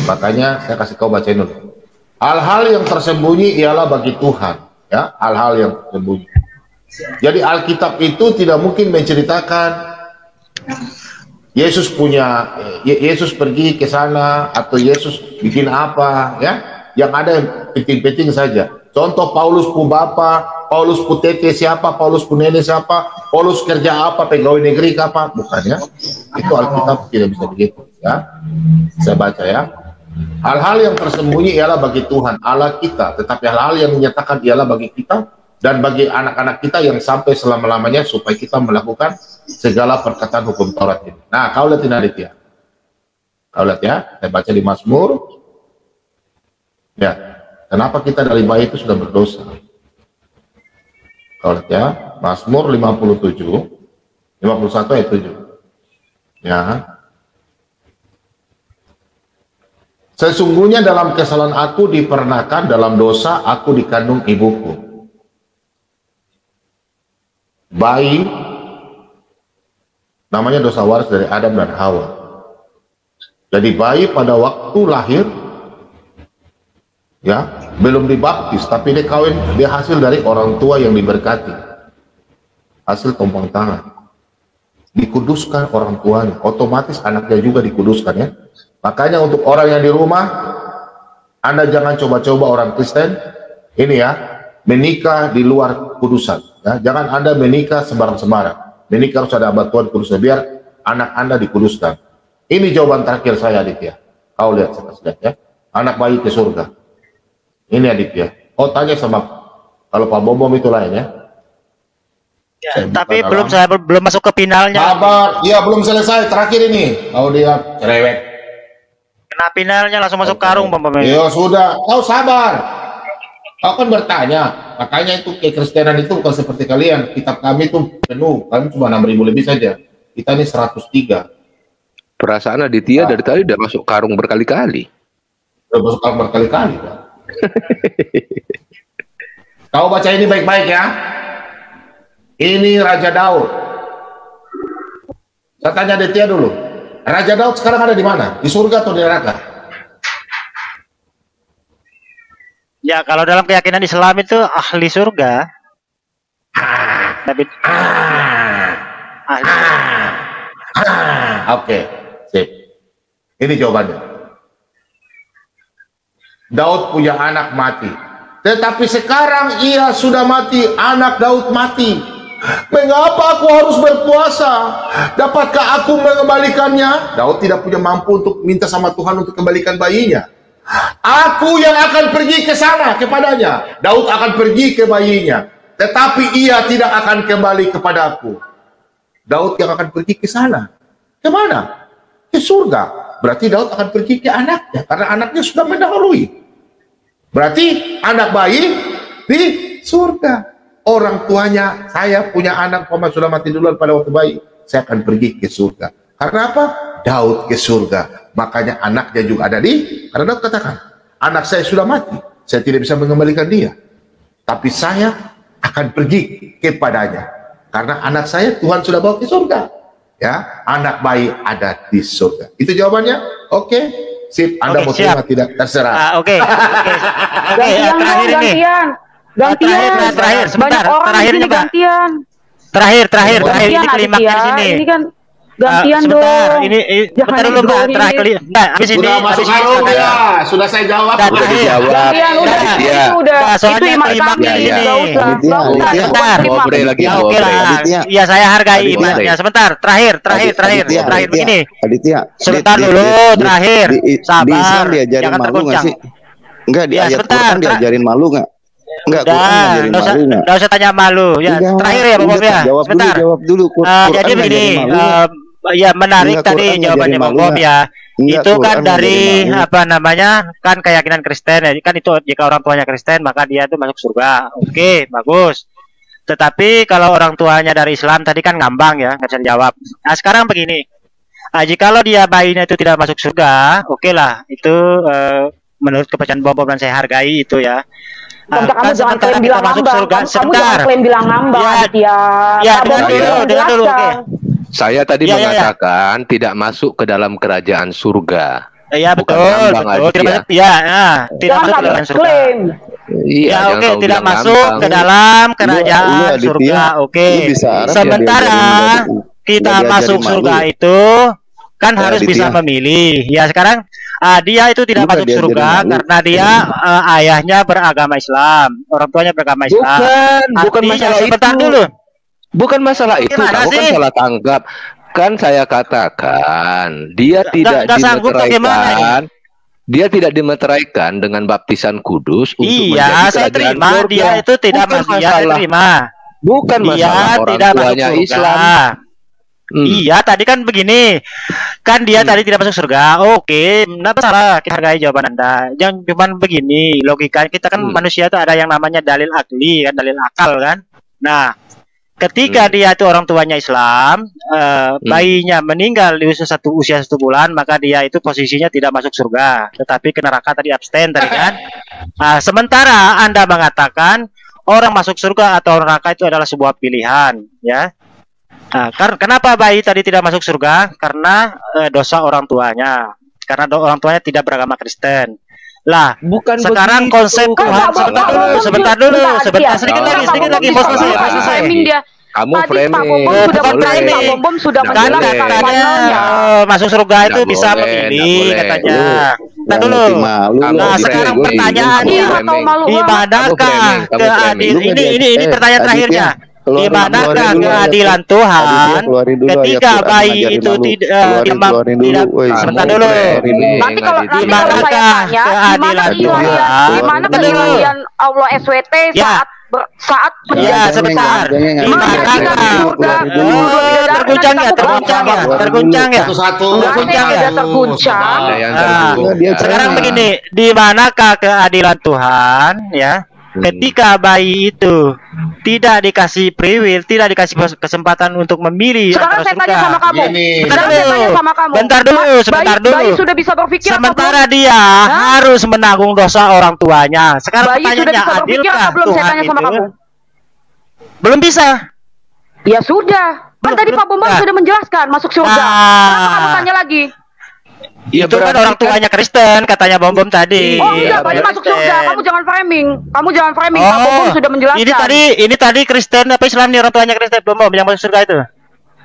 Speaker 3: Makanya saya kasih kau bacain dulu. Hal-hal yang tersembunyi ialah bagi Tuhan, ya, hal-hal yang tersembunyi. Jadi Alkitab itu tidak mungkin menceritakan Yesus pergi ke sana atau Yesus bikin apa, ya. Yang ada yang penting-penting saja. Contoh Paulus pu bapa, Paulus pu tete siapa, Paulus pu nenek siapa, Paulus kerja apa, pegawai negeri apa, bukan ya. Itu Alkitab tidak bisa begitu, ya. Saya baca ya. Hal-hal yang tersembunyi ialah bagi Tuhan Allah kita, tetapi hal-hal yang dinyatakan ialah bagi kita dan bagi anak-anak kita yang sampai selama-lamanya supaya kita melakukan segala perkataan hukum Taurat ini. Nah, kau lihat ini Aditya. Kau lihat ya, saya baca di Mazmur. Ya, kenapa kita dari bayi itu sudah berdosa? Kau lihat ya, Mazmur 57, 51 ayat 7. Ya. Sesungguhnya dalam kesalahan aku dipernahkan, dalam dosa aku dikandung ibuku. Bayi namanya dosa waris dari Adam dan Hawa. Jadi bayi pada waktu lahir ya belum dibaptis, tapi dia kawin, dia hasil dari orang tua yang diberkati, hasil tumpang tangan, dikuduskan orang tuanya, otomatis anaknya juga dikuduskan ya. Makanya untuk orang yang di rumah, Anda jangan coba-coba orang Kristen ini ya menikah di luar kudusan. Ya, jangan Anda menikah sembarang-sembarang. Menikah harus ada abatuan kudusnya biar anak Anda dikuduskan. Ini jawaban terakhir saya Aditya. Kau lihat, saya kasih lihat ya. Anak bayi ke surga. Ini Aditya. Oh tanya sama kalau Pak Bom itu lain ya.
Speaker 10: Ya tapi belum masuk ke finalnya.
Speaker 3: Sabar, iya belum selesai. Terakhir ini. Kau dia cerewet.
Speaker 10: Kena finalnya langsung masuk karung Bom.
Speaker 3: Ya sudah. Kau sabar. Kau kan bertanya, makanya itu kekristenan itu bukan seperti kalian. Kitab kami itu penuh, kami cuma 6.000 lebih saja. Kita ini 103.
Speaker 7: Perasaan Aditya dari tadi udah masuk karung berkali-kali.
Speaker 3: Udah masuk karung berkali-kali. Kau baca ini baik-baik ya. Ini Raja Daud. Saya tanya Aditya dulu. Raja Daud sekarang ada di mana? Di surga atau di neraka?
Speaker 10: Ya kalau dalam keyakinan Islam itu ahli surga. Tapi
Speaker 3: Oke, sip. Ini jawabannya. Daud punya anak mati. Tetapi sekarang ia sudah mati, anak Daud mati. Mengapa aku harus berpuasa? Dapatkah aku mengembalikannya? Daud tidak punya mampu untuk minta sama Tuhan untuk kembalikan bayinya. Aku yang akan pergi ke sana kepadanya. Daud akan pergi ke bayinya, tetapi ia tidak akan kembali kepada aku. Daud yang akan pergi ke sana. Kemana? Ke surga. Berarti Daud akan pergi ke anaknya, karena anaknya sudah mendahului. Berarti anak bayi di surga. Orang tuanya, saya punya anak sudah mati duluan pada waktu bayi, saya akan pergi ke surga. Karena apa? Daud ke surga. Makanya anaknya juga ada karena Daud katakan, anak saya sudah mati, saya tidak bisa mengembalikan dia, tapi saya akan pergi kepadanya, karena anak saya Tuhan sudah bawa ke surga. Ya, anak bayi ada di surga. Itu jawabannya. Oke, sip. Anda mau terima tidak terserah.
Speaker 10: Oke.
Speaker 8: Gantian.
Speaker 10: Terakhir, sebentar.
Speaker 8: Terakhirnya gantian.
Speaker 10: Terakhir ini klimak dari sini.
Speaker 8: Ini kan gantian
Speaker 10: sebentar,
Speaker 8: dong.
Speaker 10: ini bentar dulu Mbak, terakhir kali. Enggak, habis ini
Speaker 3: masuk karung ya. Sudah saya jawab.
Speaker 7: Udah dijawab.
Speaker 8: Gantian udah.
Speaker 10: Soalnya klimak dari sini.
Speaker 7: Ngobrol lagi.
Speaker 10: Oke lah. Ya saya hargai imannya. Sebentar, terakhir begini.
Speaker 9: Aditya.
Speaker 10: Sebentar dulu, terakhir. Sabar.
Speaker 9: Di Islam diajarin malu nggak sih? Enggak, di ayat Quran diajarin malu nggak? Enggak,
Speaker 10: enggak usah tanya malu. Ya, terakhir ya Bapak ya.
Speaker 9: Sebentar. Jawab dulu.
Speaker 10: Jadi begini, ya menarik tadi jawabannya Bapak ya. Itu kan dari apa namanya? Kan keyakinan Kristen ya. Kan itu jika orang tuanya Kristen maka dia tuh masuk surga. Oke, bagus. Tetapi kalau orang tuanya dari Islam tadi kan ngambang ya, nggak bisa jawab. Nah sekarang begini, jikalau dia bayinya itu tidak masuk surga, oke lah, itu menurut kepercayaan Bom dan saya hargai itu ya.
Speaker 8: Kamu jangan klaim bilang ngambang. Kamu jangan klaim bilang ngambang,
Speaker 10: ya. Dengar dulu, oke.
Speaker 7: Saya tadi mengatakan tidak masuk ke dalam kerajaan surga.
Speaker 10: Iya betul. Tidak masuk ke dalam surga. Iya, oke, tidak masuk ke dalam kerajaan surga. Oke. Sementara kita masuk surga itu kan harus bisa memilih. Ya sekarang dia itu tidak masuk surga karena dia ayahnya beragama Islam, orang tuanya beragama Islam.
Speaker 7: Bukan masalah
Speaker 10: sebentar
Speaker 7: itu.
Speaker 10: Dulu.
Speaker 7: Bukan masalah itu. Kamu kan salah tanggap. Kan saya katakan dia tidak dimeteraikan. Dia tidak dimeteraikan dengan baptisan kudus untuk
Speaker 10: iya, saya terima. Dia itu tidak masuk. Saya terima.
Speaker 7: Bukan masalah orang tuanya Islam.
Speaker 10: Iya, tadi kan begini. Kan dia tadi tidak masuk surga. Oke, enggak masalah. Kita hargai jawaban Anda. Jangan cuma begini. Logika kita kan manusia itu ada yang namanya dalil akli kan, dalil akal kan. Nah, ketika dia itu orang tuanya Islam, bayinya meninggal di usia 1 bulan, maka dia itu posisinya tidak masuk surga, tetapi ke neraka tadi abstain tadi kan. Sementara Anda mengatakan orang masuk surga atau neraka itu adalah sebuah pilihan, ya. Kenapa bayi tadi tidak masuk surga? Karena dosa orang tuanya. Karena orang tuanya tidak beragama Kristen. Lah, bukan sekarang begitu. Konsep Tuhan sebentar dulu, sedikit lagi, mau selesai.
Speaker 7: Kamu framing.
Speaker 8: Pak Bom sudah menjelaskan
Speaker 10: masuk surga itu bisa memilih katanya. Nah dulu. Nah sekarang pertanyaannya, di manakah keadilan? Ini pertanyaan terakhirnya. Di manakah keadilan Tuhan ketika bayi itu tidak sebentar dulu.
Speaker 8: Nanti kalau saya tanya, gimana keadilan Allah SWT saat
Speaker 10: ya sebentar terguncang ya sekarang begini, di manakah keadilan Tuhan ya ketika bayi itu tidak dikasih free will, tidak dikasih kesempatan untuk memilih
Speaker 8: antara surga. Tanya sama kamu.
Speaker 10: Bentar dulu.
Speaker 8: Bayi sudah bisa berpikir
Speaker 10: sementara dia harus menanggung dosa orang tuanya. Sekarang pertanyaannya, adilkah Tuhan itu? Belum bisa.
Speaker 8: Ya sudah. Kan tadi Pak Bambang sudah menjelaskan masuk surga. Kenapa kamu tanya lagi?
Speaker 10: Ya, itu kan orang tuanya Kristen, katanya Bom tadi.
Speaker 8: Oh enggak, berarti masuk surga. Kamu jangan framing. Pak Bom sudah menjelaskan.
Speaker 10: Ini tadi Kristen apa Islam nih, orang tuanya Kristen Bom yang masuk surga itu?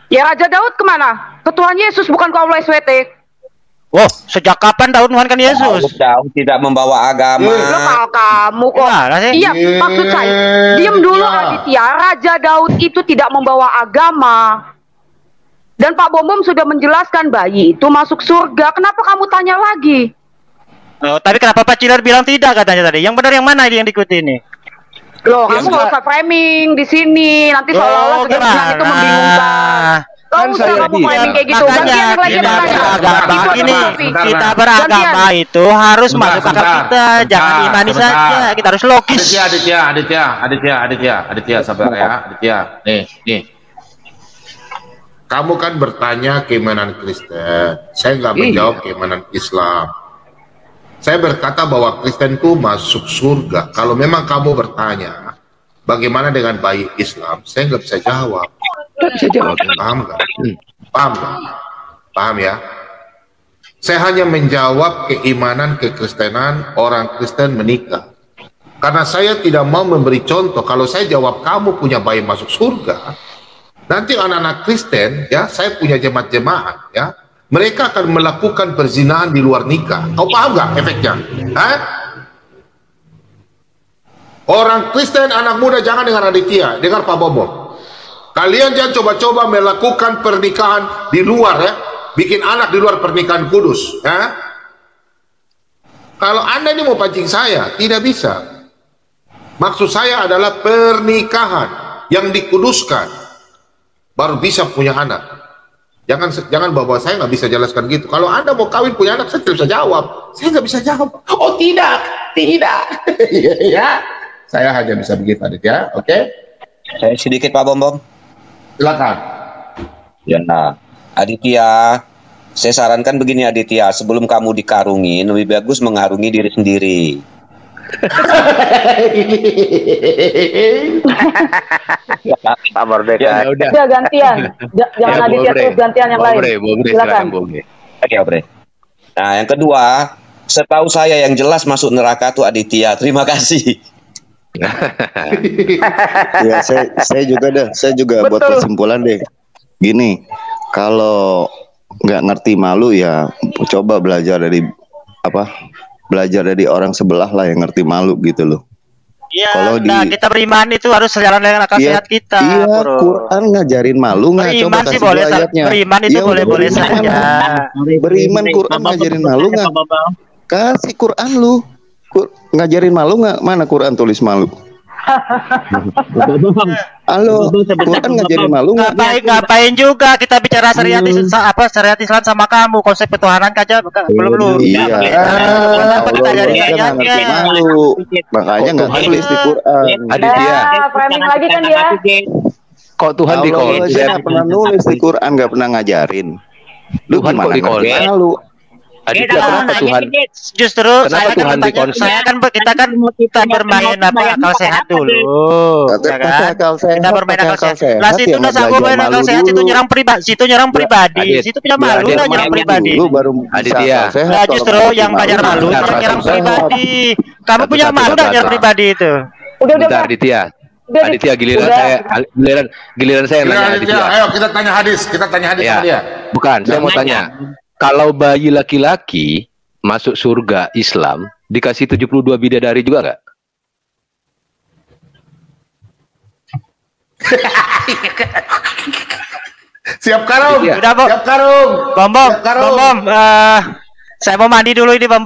Speaker 8: Ya Raja Daud kemana? Ke Tuhan Yesus, bukan ke Allah SWT.
Speaker 10: Oh, sejak kapan Daud Tuhan kan Yesus?
Speaker 11: Daud tidak membawa agama.
Speaker 8: Kamu kok. Iya, maksud saya. Diam dulu Aditya. Raja Daud itu tidak membawa agama. Dan Pak Bom sudah menjelaskan bayi itu masuk surga. Kenapa kamu tanya lagi?
Speaker 10: Oh, tapi kenapa Pak Cilar bilang tidak katanya tadi? Yang benar yang mana yang diikuti ini?
Speaker 8: Loh, kamu nggak usah framing di sini. Nanti seolah-olah segera itu membingungkan. Kamu usah kamu framing kayak gitu.
Speaker 10: Kita beragama itu harus masuk akal kita, jangan imani saja. Kita harus logis.
Speaker 3: Aditya, sabar ya, Aditya. Nih. Kamu kan bertanya keimanan Kristen, saya nggak menjawab keimanan Islam. Saya berkata bahwa Kristenku masuk surga. Kalau memang kamu bertanya, bagaimana dengan bayi Islam, saya nggak bisa jawab. Paham nggak? Paham ya? Saya hanya menjawab keimanan kekristenan orang Kristen menikah. Karena saya tidak mau memberi contoh. Kalau saya jawab kamu punya bayi masuk surga, nanti anak-anak Kristen, ya, saya punya jemaat-jemaat, ya, mereka akan melakukan perzinahan di luar nikah. Kau paham nggak efeknya? Orang Kristen, anak muda, jangan dengar Aditya, dengar Pak Bobo. Kalian jangan coba-coba melakukan pernikahan di luar, ya, bikin anak di luar pernikahan kudus, ya. Kalau Anda ini mau pancing saya, tidak bisa. Maksud saya adalah pernikahan yang dikuduskan, baru bisa punya anak. Jangan bawa saya nggak bisa jelaskan gitu. Kalau Anda mau kawin punya anak, saya tidak bisa jawab. Saya nggak bisa jawab. Oh tidak. Ya, saya hanya bisa begitu, Adit ya. Oke.
Speaker 11: Saya sedikit Pak Bom.
Speaker 3: Silakan.
Speaker 11: Ya, Aditya, saya sarankan begini Aditya, sebelum kamu dikarungin, lebih bagus mengarungi diri sendiri.
Speaker 2: Pak Merdeka.
Speaker 8: Ya, udah gantian. Jangan Aditya terus, gantian yang lain. Silakan.
Speaker 11: Ya, Bre. Nah, yang kedua, setahu saya yang jelas masuk neraka tuh Aditya. Terima kasih.
Speaker 9: Ya, saya juga buat kesimpulan deh. Gini, kalau nggak ngerti malu ya coba belajar dari orang sebelah lah yang ngerti malu gitu loh.
Speaker 10: Iya, kita beriman itu harus sejalan dengan akal sehat kita.
Speaker 9: Iya, Quran ngajarin malu nggak? Coba kasih
Speaker 10: boleh,
Speaker 9: ayatnya.
Speaker 10: Beriman itu boleh-boleh saja.
Speaker 9: Beriman Quran ngajarin malu nggak? Kasih Quran lu. Ngajarin malu nggak? Mana Quran tulis malu? Halo, Quran ngajarin malu nggak?
Speaker 10: Ngapain juga kita bicara syariat Islam sama kamu, konsep ketuhanan aja belum.
Speaker 9: Iya.
Speaker 10: Kenapa kita jadi ayatnya?
Speaker 9: Malu, makanya nggak tulis di Quran.
Speaker 8: Aditya. Framing lagi kan dia.
Speaker 7: Kok Tuhan di konsep?
Speaker 9: Nggak pernah nulis di Quran, nggak pernah ngajarin. Lu
Speaker 7: Tuhan kok di konsep?
Speaker 9: Malu.
Speaker 7: Aditya, kenapa Tuhan?
Speaker 10: Justru kita bermain akal sehat dulu. Kita bermain akal sehat. Lah situ udah sanggup main akal sehat, situ nyerang pribadi. Situ punya malu udah nyerang pribadi.
Speaker 9: Aditya.
Speaker 10: Nah, justru yang banyak malu nyerang pribadi. Kamu punya malu udah nyerang pribadi itu.
Speaker 7: Bentar, Aditya, giliran saya nanya Aditya.
Speaker 3: Ayo kita tanya hadis sama dia.
Speaker 7: Bukan, saya mau tanya. Kalau bayi laki-laki masuk surga Islam dikasih 72 bidadari juga nggak?
Speaker 3: Siap karung.
Speaker 10: Udah, Bom.
Speaker 3: Siap karung.
Speaker 10: Bom. Saya mau mandi dulu ini, Bom.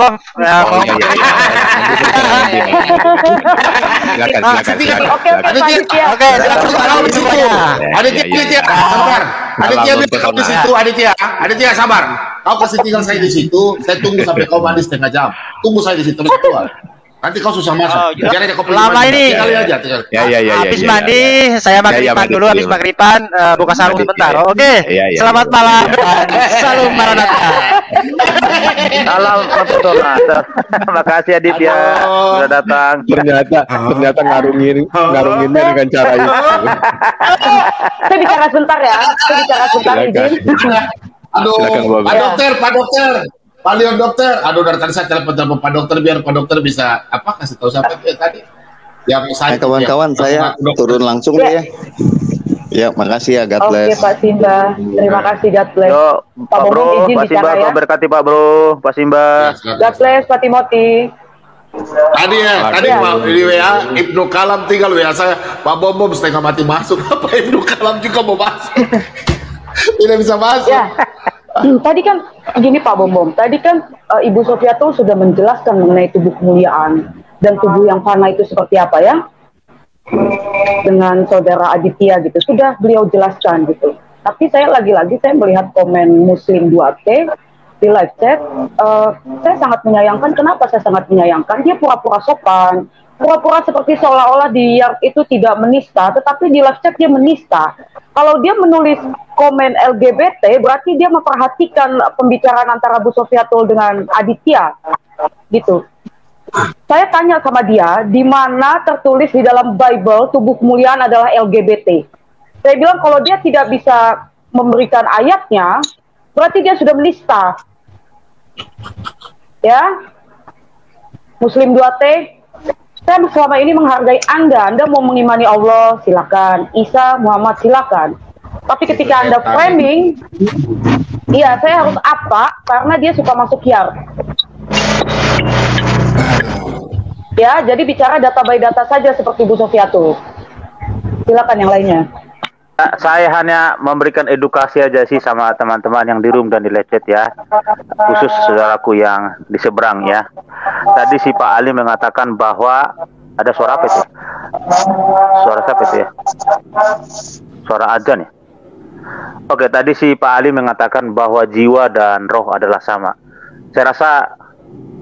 Speaker 3: Aditya, sabar. Kau kasih tinggal saya di situ, saya tunggu sampai kau mandi setengah jam. Tunggu saya di situ keluar. Nanti kau susah masuk. Biar aja kau
Speaker 10: lama ini.
Speaker 3: Ya.
Speaker 10: Habis mandi, saya maghriban dulu. Habis maghriban buka sarung sebentar. Oke. Selamat malam. Salam Maranatha.
Speaker 2: Salam Rasulullah. Makasih Aditya sudah datang.
Speaker 7: Ternyata ngarunginnya dengan cara itu.
Speaker 8: Saya bicara sebentar ya. Izin.
Speaker 3: Aduh, Pak Dokter. Pak Leon Dokter. Aduh, dari tadi saya telepon Pak Dokter biar Pak Dokter bisa kasih tahu siapa tadi. Yang saya
Speaker 9: kawan-kawan saya turun langsung deh ya. Ya, makasih ya, God bless.
Speaker 8: Oke, Pak Simba. Terima kasih, God bless.
Speaker 2: Yo,
Speaker 8: Pak
Speaker 2: Bro,
Speaker 8: izin
Speaker 2: Pak Simba,
Speaker 8: bicara ya.
Speaker 2: berkati Pak Bro, Pak Simba.
Speaker 8: God bless, Pak Timothy.
Speaker 3: Tadi di WA Ibnu Kalam tinggal WA saya, Pak Bom setengah mati masuk. Pak Ibnu Kalam juga mau masuk. Tidak bisa masuk.
Speaker 8: Ya. Tadi kan gini Pak Bom. Tadi kan Ibu Sofiatul sudah menjelaskan mengenai tubuh kemuliaan dan tubuh yang fana itu seperti apa ya. Dengan saudara Aditya gitu. Sudah beliau jelaskan gitu. Tapi saya lagi-lagi melihat komen Muslim 2T di live chat, saya sangat menyayangkan. Kenapa saya sangat menyayangkan? Dia pura-pura sopan, pura-pura seperti seolah-olah dia itu tidak menista, tetapi di live chat dia menista. Kalau dia menulis komen LGBT, berarti dia memperhatikan pembicaraan antara Bu Sofiatul dengan Aditya, gitu. Saya tanya sama dia, di mana tertulis di dalam Bible tubuh kemuliaan adalah LGBT. Saya bilang kalau dia tidak bisa memberikan ayatnya, berarti dia sudah menista. Ya, Muslim 2T, saya selama ini menghargai Anda mau mengimani Allah, silakan. Isa, Muhammad, silakan. Tapi ketika Anda framing, iya saya harus apa? Karena dia suka masuk hiar. Ya, jadi bicara data by data saja seperti Bu Sofiatul. Silakan yang lainnya.
Speaker 2: Saya hanya memberikan edukasi aja sih sama teman-teman yang di room dan di live chat ya, khusus saudaraku yang di seberang ya. Tadi si Pak Ali mengatakan bahwa ada suara apa itu? Suara siapa itu ya? Suara azan ya? Oke, tadi si Pak Ali mengatakan bahwa jiwa dan roh adalah sama. Saya rasa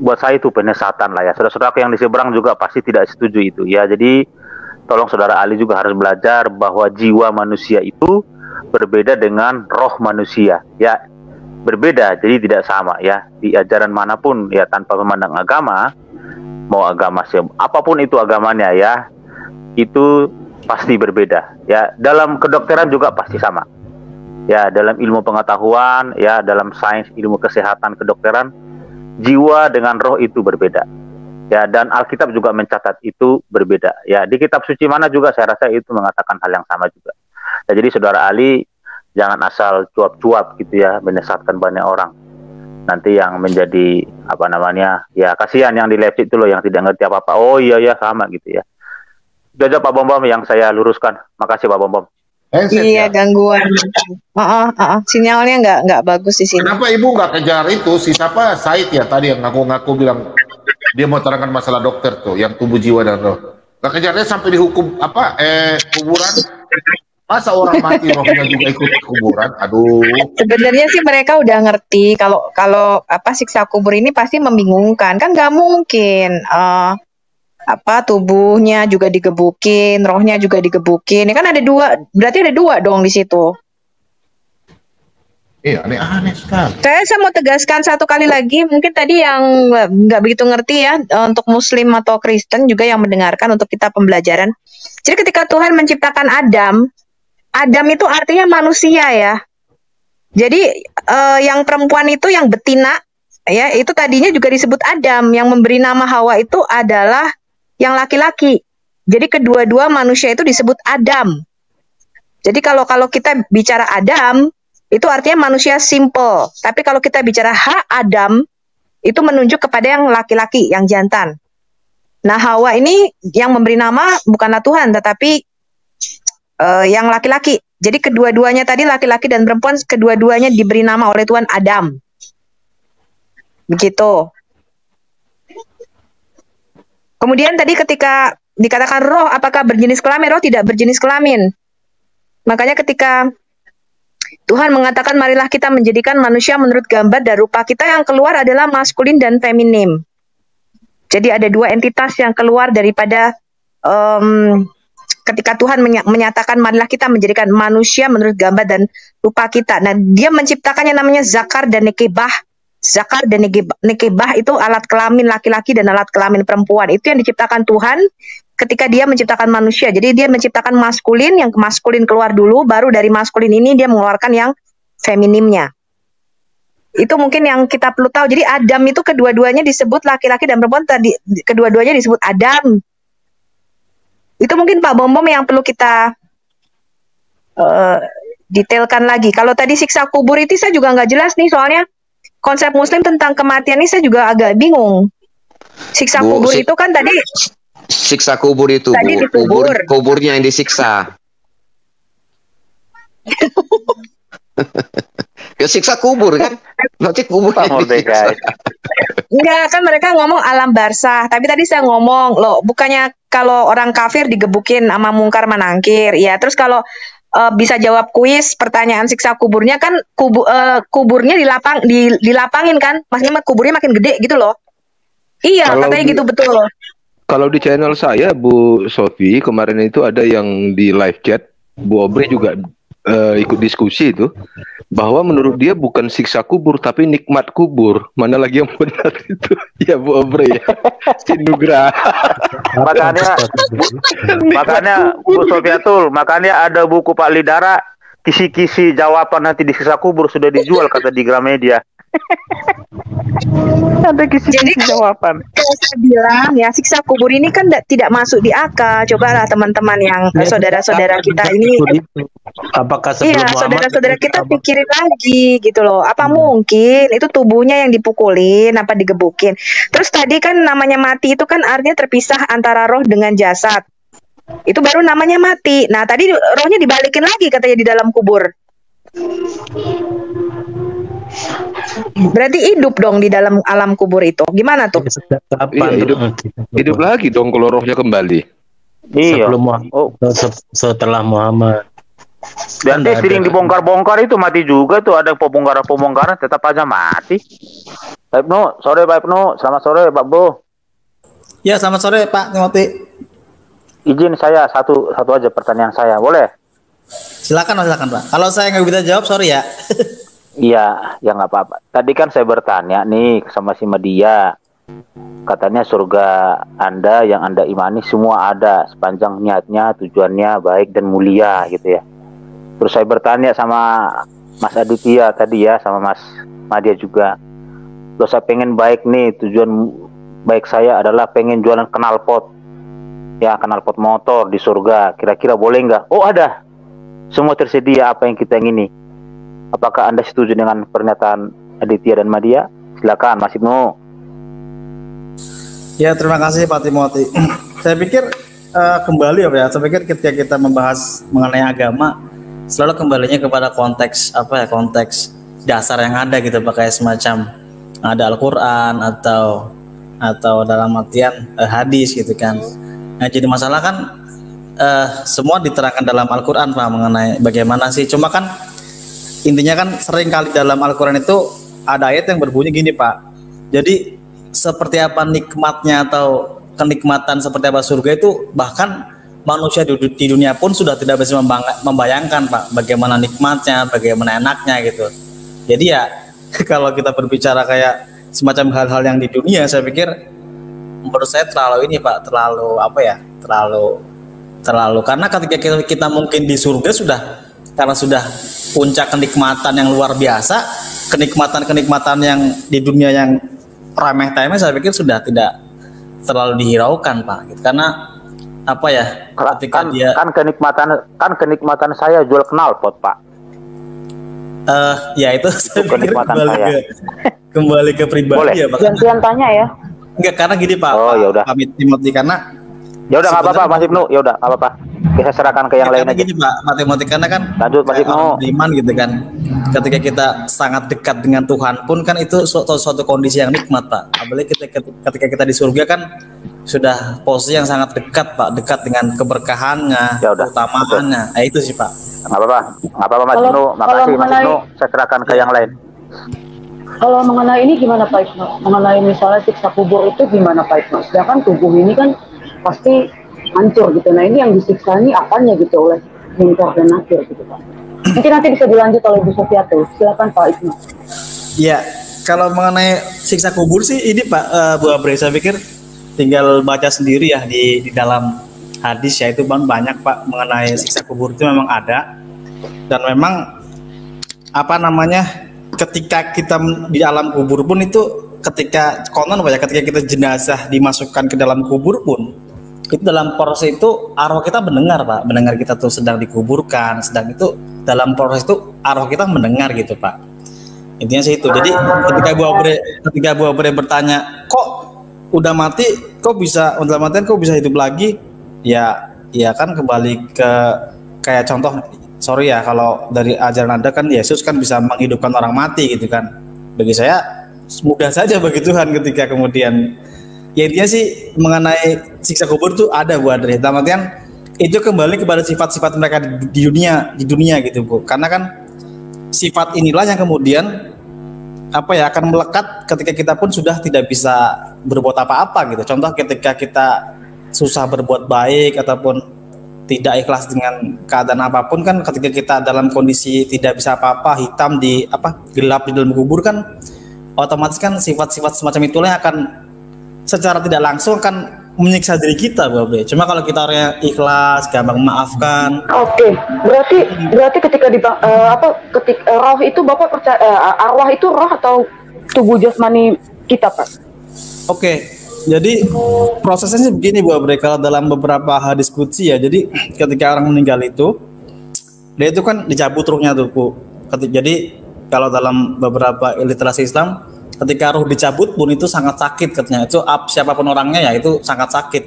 Speaker 2: buat saya itu penyesatan lah ya. Saudara-saudaraku yang di seberang juga pasti tidak setuju itu ya. Jadi tolong saudara Ali juga harus belajar bahwa jiwa manusia itu berbeda dengan roh manusia, ya, berbeda, jadi tidak sama, ya. Di ajaran manapun, ya, tanpa memandang agama, mau agama apapun itu agamanya, ya, itu pasti berbeda, ya. Dalam kedokteran juga pasti sama, ya. Dalam ilmu pengetahuan, ya, dalam sains, ilmu kesehatan, kedokteran, jiwa dengan roh itu berbeda, ya. Dan Alkitab juga mencatat itu berbeda, ya. Di kitab suci mana juga saya rasa itu mengatakan hal yang sama juga. Ya, jadi saudara Ali jangan asal cuap-cuap gitu, ya, menyesatkan banyak orang. Nanti yang menjadi apa namanya, ya, kasihan yang di Leipzig itu loh yang tidak ngerti apa-apa. Oh iya ya sama gitu, ya. Itu aja Pak Bom yang saya luruskan. Makasih Pak Bom.
Speaker 12: Iya, gangguan. Sinyalnya nggak bagus di sini.
Speaker 3: Kenapa Ibu nggak kejar itu? Si siapa? Said ya tadi yang ngaku-ngaku bilang dia mau terangkan masalah dokter tuh, yang tubuh jiwa dan roh. Nggak kejarnya sampai dihukum kuburan? Masa orang mati rohnya juga ikut kuburan? Aduh.
Speaker 12: Sebenarnya sih mereka udah ngerti kalau siksa kubur ini pasti membingungkan. Kan nggak mungkin tubuhnya juga digebukin, rohnya juga digebukin. Ini kan ada dua, berarti ada dua dong di situ.
Speaker 3: Iya, aneh-aneh sekali.
Speaker 12: Saya mau tegaskan satu kali lagi, mungkin tadi yang nggak begitu ngerti ya, untuk Muslim atau Kristen juga yang mendengarkan untuk kita pembelajaran. Jadi ketika Tuhan menciptakan Adam itu artinya manusia ya. Jadi yang perempuan itu yang betina ya, itu tadinya juga disebut Adam. Yang memberi nama Hawa itu adalah yang laki-laki. Jadi kedua-dua manusia itu disebut Adam. Jadi kalau kita bicara Adam itu artinya manusia simple. Tapi kalau kita bicara Adam itu menunjuk kepada yang laki-laki, yang jantan. Nah, Hawa ini yang memberi nama bukanlah Tuhan tetapi yang laki-laki. Jadi kedua-duanya tadi laki-laki dan perempuan, kedua-duanya diberi nama oleh Tuhan Adam. Begitu. Kemudian tadi ketika dikatakan roh apakah berjenis kelamin, roh tidak berjenis kelamin. Makanya ketika Tuhan mengatakan marilah kita menjadikan manusia menurut gambar dan rupa kita, yang keluar adalah maskulin dan feminim. Jadi ada dua entitas yang keluar daripada ketika Tuhan menyatakan marilah kita menjadikan manusia menurut gambar dan rupa kita. Nah, dia menciptakannya namanya zakar dan nekebah. Zakar dan nekebah itu alat kelamin laki-laki dan alat kelamin perempuan. Itu yang diciptakan Tuhan ketika dia menciptakan manusia. Jadi dia menciptakan maskulin, yang maskulin keluar dulu, baru dari maskulin ini dia mengeluarkan yang feminimnya. Itu mungkin yang kita perlu tahu. Jadi Adam itu kedua-duanya disebut laki-laki dan perempuan, tadi kedua-duanya disebut Adam. Itu mungkin Pak Bom yang perlu kita detailkan lagi. Kalau tadi siksa kubur itu saya juga nggak jelas nih, soalnya konsep Muslim tentang kematian ini saya juga agak bingung. Siksa kubur itu kan tadi
Speaker 11: siksa kubur itu tadi kuburnya yang disiksa. Ya siksa kubur kan, berarti kubur.
Speaker 12: Enggak, kan mereka ngomong alam barzah. Tapi tadi saya ngomong loh, bukannya kalau orang kafir digebukin sama mungkar manangkir, ya. Terus kalau bisa jawab kuis pertanyaan siksa kuburnya kan kuburnya dilapangin kan, maksudnya kuburnya makin gede gitu loh. Iya, kalau katanya gitu betul.
Speaker 7: Kalau di channel saya Bu Sofi kemarin itu ada yang di live chat, Bu Obri juga ikut diskusi itu, bahwa menurut dia bukan siksa kubur tapi nikmat kubur. Mana lagi yang benar itu? Ya Bu Obri ya. Sinugra.
Speaker 2: makanya Bu Sofiatul, makanya ada buku Pak Lidara, kisi-kisi jawaban nanti di siksa kubur sudah dijual kata di Gramedia. Ada kisi-kisi jawaban.
Speaker 12: Saya bilang ya, siksa kubur ini kan tidak masuk di akal. Cobalah teman-teman yang saudara-saudara kita ini,
Speaker 13: apakah sebelum
Speaker 12: saudara-saudara kita pikirin lagi gitu loh. Apa mungkin itu tubuhnya yang dipukulin, apa digebukin? Terus tadi kan namanya mati itu kan artinya terpisah antara roh dengan jasad. Itu baru namanya mati. Nah, tadi rohnya dibalikin lagi katanya di dalam kubur. Berarti hidup dong di dalam alam kubur itu. Gimana tuh?
Speaker 7: Iya, hidup lagi dong kalau rohnya kembali.
Speaker 2: Iya.
Speaker 13: Setelah Muhammad.
Speaker 2: Nanti sering dibongkar-bongkar itu mati juga tuh, ada pembongkaran tetap aja mati. Pak Ibnu, sore Pak Ibnu, selamat sore Pak Bu.
Speaker 1: Ya, selamat sore Pak Timothy.
Speaker 2: izin saya satu aja pertanyaan saya, boleh?
Speaker 1: Silakan Pak. Kalau saya nggak bisa jawab, sorry ya.
Speaker 2: Iya, ya nggak apa-apa. Tadi kan saya bertanya nih sama si media, katanya surga Anda yang Anda imani semua ada, sepanjang niatnya, tujuannya baik dan mulia gitu ya. Terus saya bertanya sama Mas Aditya tadi ya, sama Mas Madia juga. Loh, saya pengen baik nih, tujuan baik saya adalah pengen jualan knalpot. Ya, knalpot motor di surga. Kira-kira boleh nggak? Oh, ada. Semua tersedia apa yang kita ingini. Apakah Anda setuju dengan pernyataan Aditya dan Madia? Silakan, Mas Ibnu.
Speaker 1: Ya, terima kasih Pak Timothy. Saya pikir kembali ya, saya pikir ketika kita membahas mengenai agama, selalu kembalinya kepada konteks konteks dasar yang ada gitu, pakai semacam ada Al-Quran atau dalam artian hadis gitu kan. Nah, jadi masalah kan semua diterangkan dalam Al-Quran Pak mengenai bagaimana sih. Cuma kan intinya kan sering kali dalam Al-Quran itu ada ayat yang berbunyi gini Pak. Jadi seperti apa nikmatnya atau kenikmatan seperti apa surga itu, bahkan manusia di dunia pun sudah tidak bisa membayangkan Pak bagaimana nikmatnya, bagaimana enaknya gitu. Jadi ya kalau kita berbicara kayak semacam hal-hal yang di dunia, saya pikir menurut saya terlalu ini Pak, terlalu karena ketika kita mungkin di surga karena sudah puncak kenikmatan yang luar biasa, kenikmatan yang di dunia yang remeh-temeh, saya pikir sudah tidak terlalu dihiraukan Pak gitu. Karena ketika dia
Speaker 2: kenikmatan saya jual knalpot Pak.
Speaker 1: Ya itu saya pikir kembali ke pribadi. Boleh. Ya Pak.
Speaker 8: Gantian tanya ya.
Speaker 1: Enggak, karena gini Pak.
Speaker 2: Oh ya udah.
Speaker 1: Pak Timothy, karena
Speaker 2: ya udah nggak apa-apa Mas Ibnu, ya udah nggak apa-apa. Kita serahkan ke yang lain aja.
Speaker 1: Gini Pak Timothy, karena kan
Speaker 2: lanjut Mas Ibnu.
Speaker 1: Iman gitu kan. Ketika kita sangat dekat dengan Tuhan pun kan itu suatu kondisi yang nikmat Pak. Apalagi ketika kita di surga kan sudah posisi yang sangat dekat Pak, dekat dengan keberkahannya, keutamaannya. Nah, itu sih Pak.
Speaker 2: Nggak apa-apa Mas Ibnu. Makasih Mas Ibnu. Saya serahkan ke yang lain.
Speaker 8: Kalau mengenai ini gimana Pak Ibnu? Mengenai misalnya siksa kubur itu gimana Pak Ibnu? Sedangkan tubuh ini kan pasti hancur gitu. Nah ini yang disiksa ini apanya gitu oleh munkar dan nakir gitu Pak. Mungkin nanti bisa dilanjut oleh Bu Sofiatul. Silakan Pak Ibnu.
Speaker 1: Ya, kalau mengenai siksa kubur sih ini Pak Bu Abre, saya pikir tinggal baca sendiri ya di dalam hadis ya, itu banyak Pak mengenai siksa kubur itu memang ada. Dan memang ketika kita di alam kubur pun itu ketika kita jenazah dimasukkan ke dalam kubur pun itu dalam proses itu arwah kita mendengar Pak, mendengar kita tuh sedang dikuburkan, sedang itu dalam proses itu arwah kita mendengar gitu Pak. Intinya sih itu. Jadi ketika Bu Abre bertanya, kok udah mati kok bisa hidup lagi? Ya kan kembali ke kayak contoh, sorry ya kalau dari ajaran Anda kan Yesus kan bisa menghidupkan orang mati gitu kan. Bagi saya mudah saja bagi Tuhan ketika kemudian ya intinya sih mengenai siksa kubur itu ada Bu Adri. Dalam artian itu kembali kepada sifat-sifat mereka di dunia gitu Bu. Karena kan sifat inilah yang kemudian akan melekat ketika kita pun sudah tidak bisa berbuat apa-apa gitu. Contoh ketika kita susah berbuat baik ataupun tidak ikhlas dengan keadaan apapun kan, ketika kita dalam kondisi tidak bisa apa-apa, gelap di dalam kubur kan, otomatis kan sifat-sifat semacam itulah yang akan secara tidak langsung akan menyiksa diri kita Bu Abe. Cuma kalau kita orangnya ikhlas, gampang memaafkan.
Speaker 8: Oke. Berarti ketika roh itu Bapak percaya arwah itu roh atau tubuh jasmani kita Pak?
Speaker 1: Oke. Jadi prosesnya sih begini Bu Abre, kalau dalam beberapa hadis qudsi ya, jadi ketika orang meninggal itu dia itu kan dicabut ruhnya tuh Bu. Jadi kalau dalam beberapa literasi Islam, ketika ruh dicabut pun itu sangat sakit katanya. Itu siapapun orangnya ya itu sangat sakit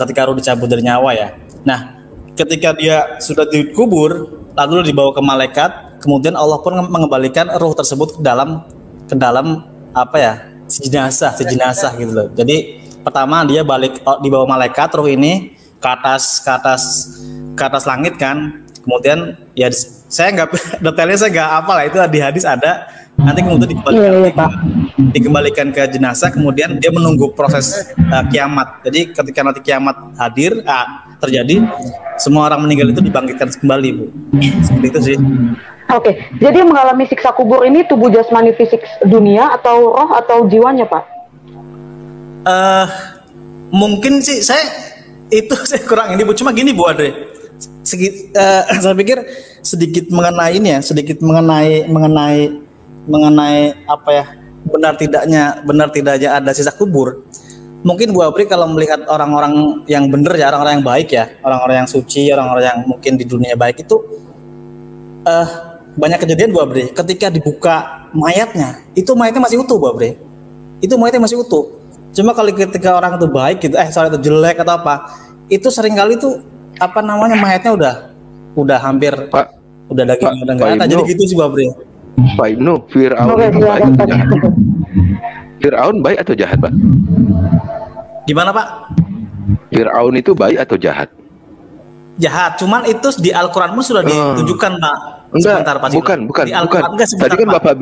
Speaker 1: ketika ruh dicabut dari nyawa ya. Nah, ketika dia sudah dikubur lalu dibawa ke malaikat, kemudian Allah pun mengembalikan ruh tersebut ke dalam sejenazah gitu loh. Jadi pertama dia dibawa malaikat ruh ini ke atas langit kan. Kemudian ya saya nggak detailnya saya nggak apa lah, itu di hadis ada, nanti kemudian dikembalikan ke jenazah, kemudian dia menunggu proses kiamat. Jadi ketika nanti kiamat hadir terjadi, semua orang meninggal itu dibangkitkan kembali, Bu. Seperti itu sih.
Speaker 8: Oke, jadi mengalami siksa kubur ini tubuh jasmani fisik dunia atau roh atau jiwanya, Pak?
Speaker 1: Mungkin sih saya kurang ini, Bu. Cuma gini, Bu Andre. Saya pikir sedikit mengenai ini ya, sedikit mengenai apa ya, benar tidaknya ada sisa kubur. Mungkin Bu Apri kalau melihat orang-orang yang benar ya, orang-orang yang baik ya, orang-orang yang suci, orang-orang yang mungkin di dunia baik itu banyak kejadian Bu Apri, ketika dibuka mayatnya, itu mayatnya masih utuh Bu Apri. Itu mayatnya masih utuh. Cuma kalau ketika orang itu baik gitu, soal itu jelek atau apa, itu seringkali tuh apa namanya, mayatnya udah hampir udah daging udah enggak ada. Jadi gitu sih Bu Apri.
Speaker 7: Pak Ibnu, Fir'aun itu baik atau jahat? Fir'aun baik atau jahat, Pak?
Speaker 1: Gimana, Pak?
Speaker 7: Fir'aun itu baik atau jahat?
Speaker 1: Jahat, cuman itu di Al-Quran pun sudah ditunjukkan, Pak.
Speaker 7: Enggak,
Speaker 1: sebentar, Pak.
Speaker 7: bukan.
Speaker 1: Enggak, sebentar,
Speaker 7: tadi kan
Speaker 1: Pak.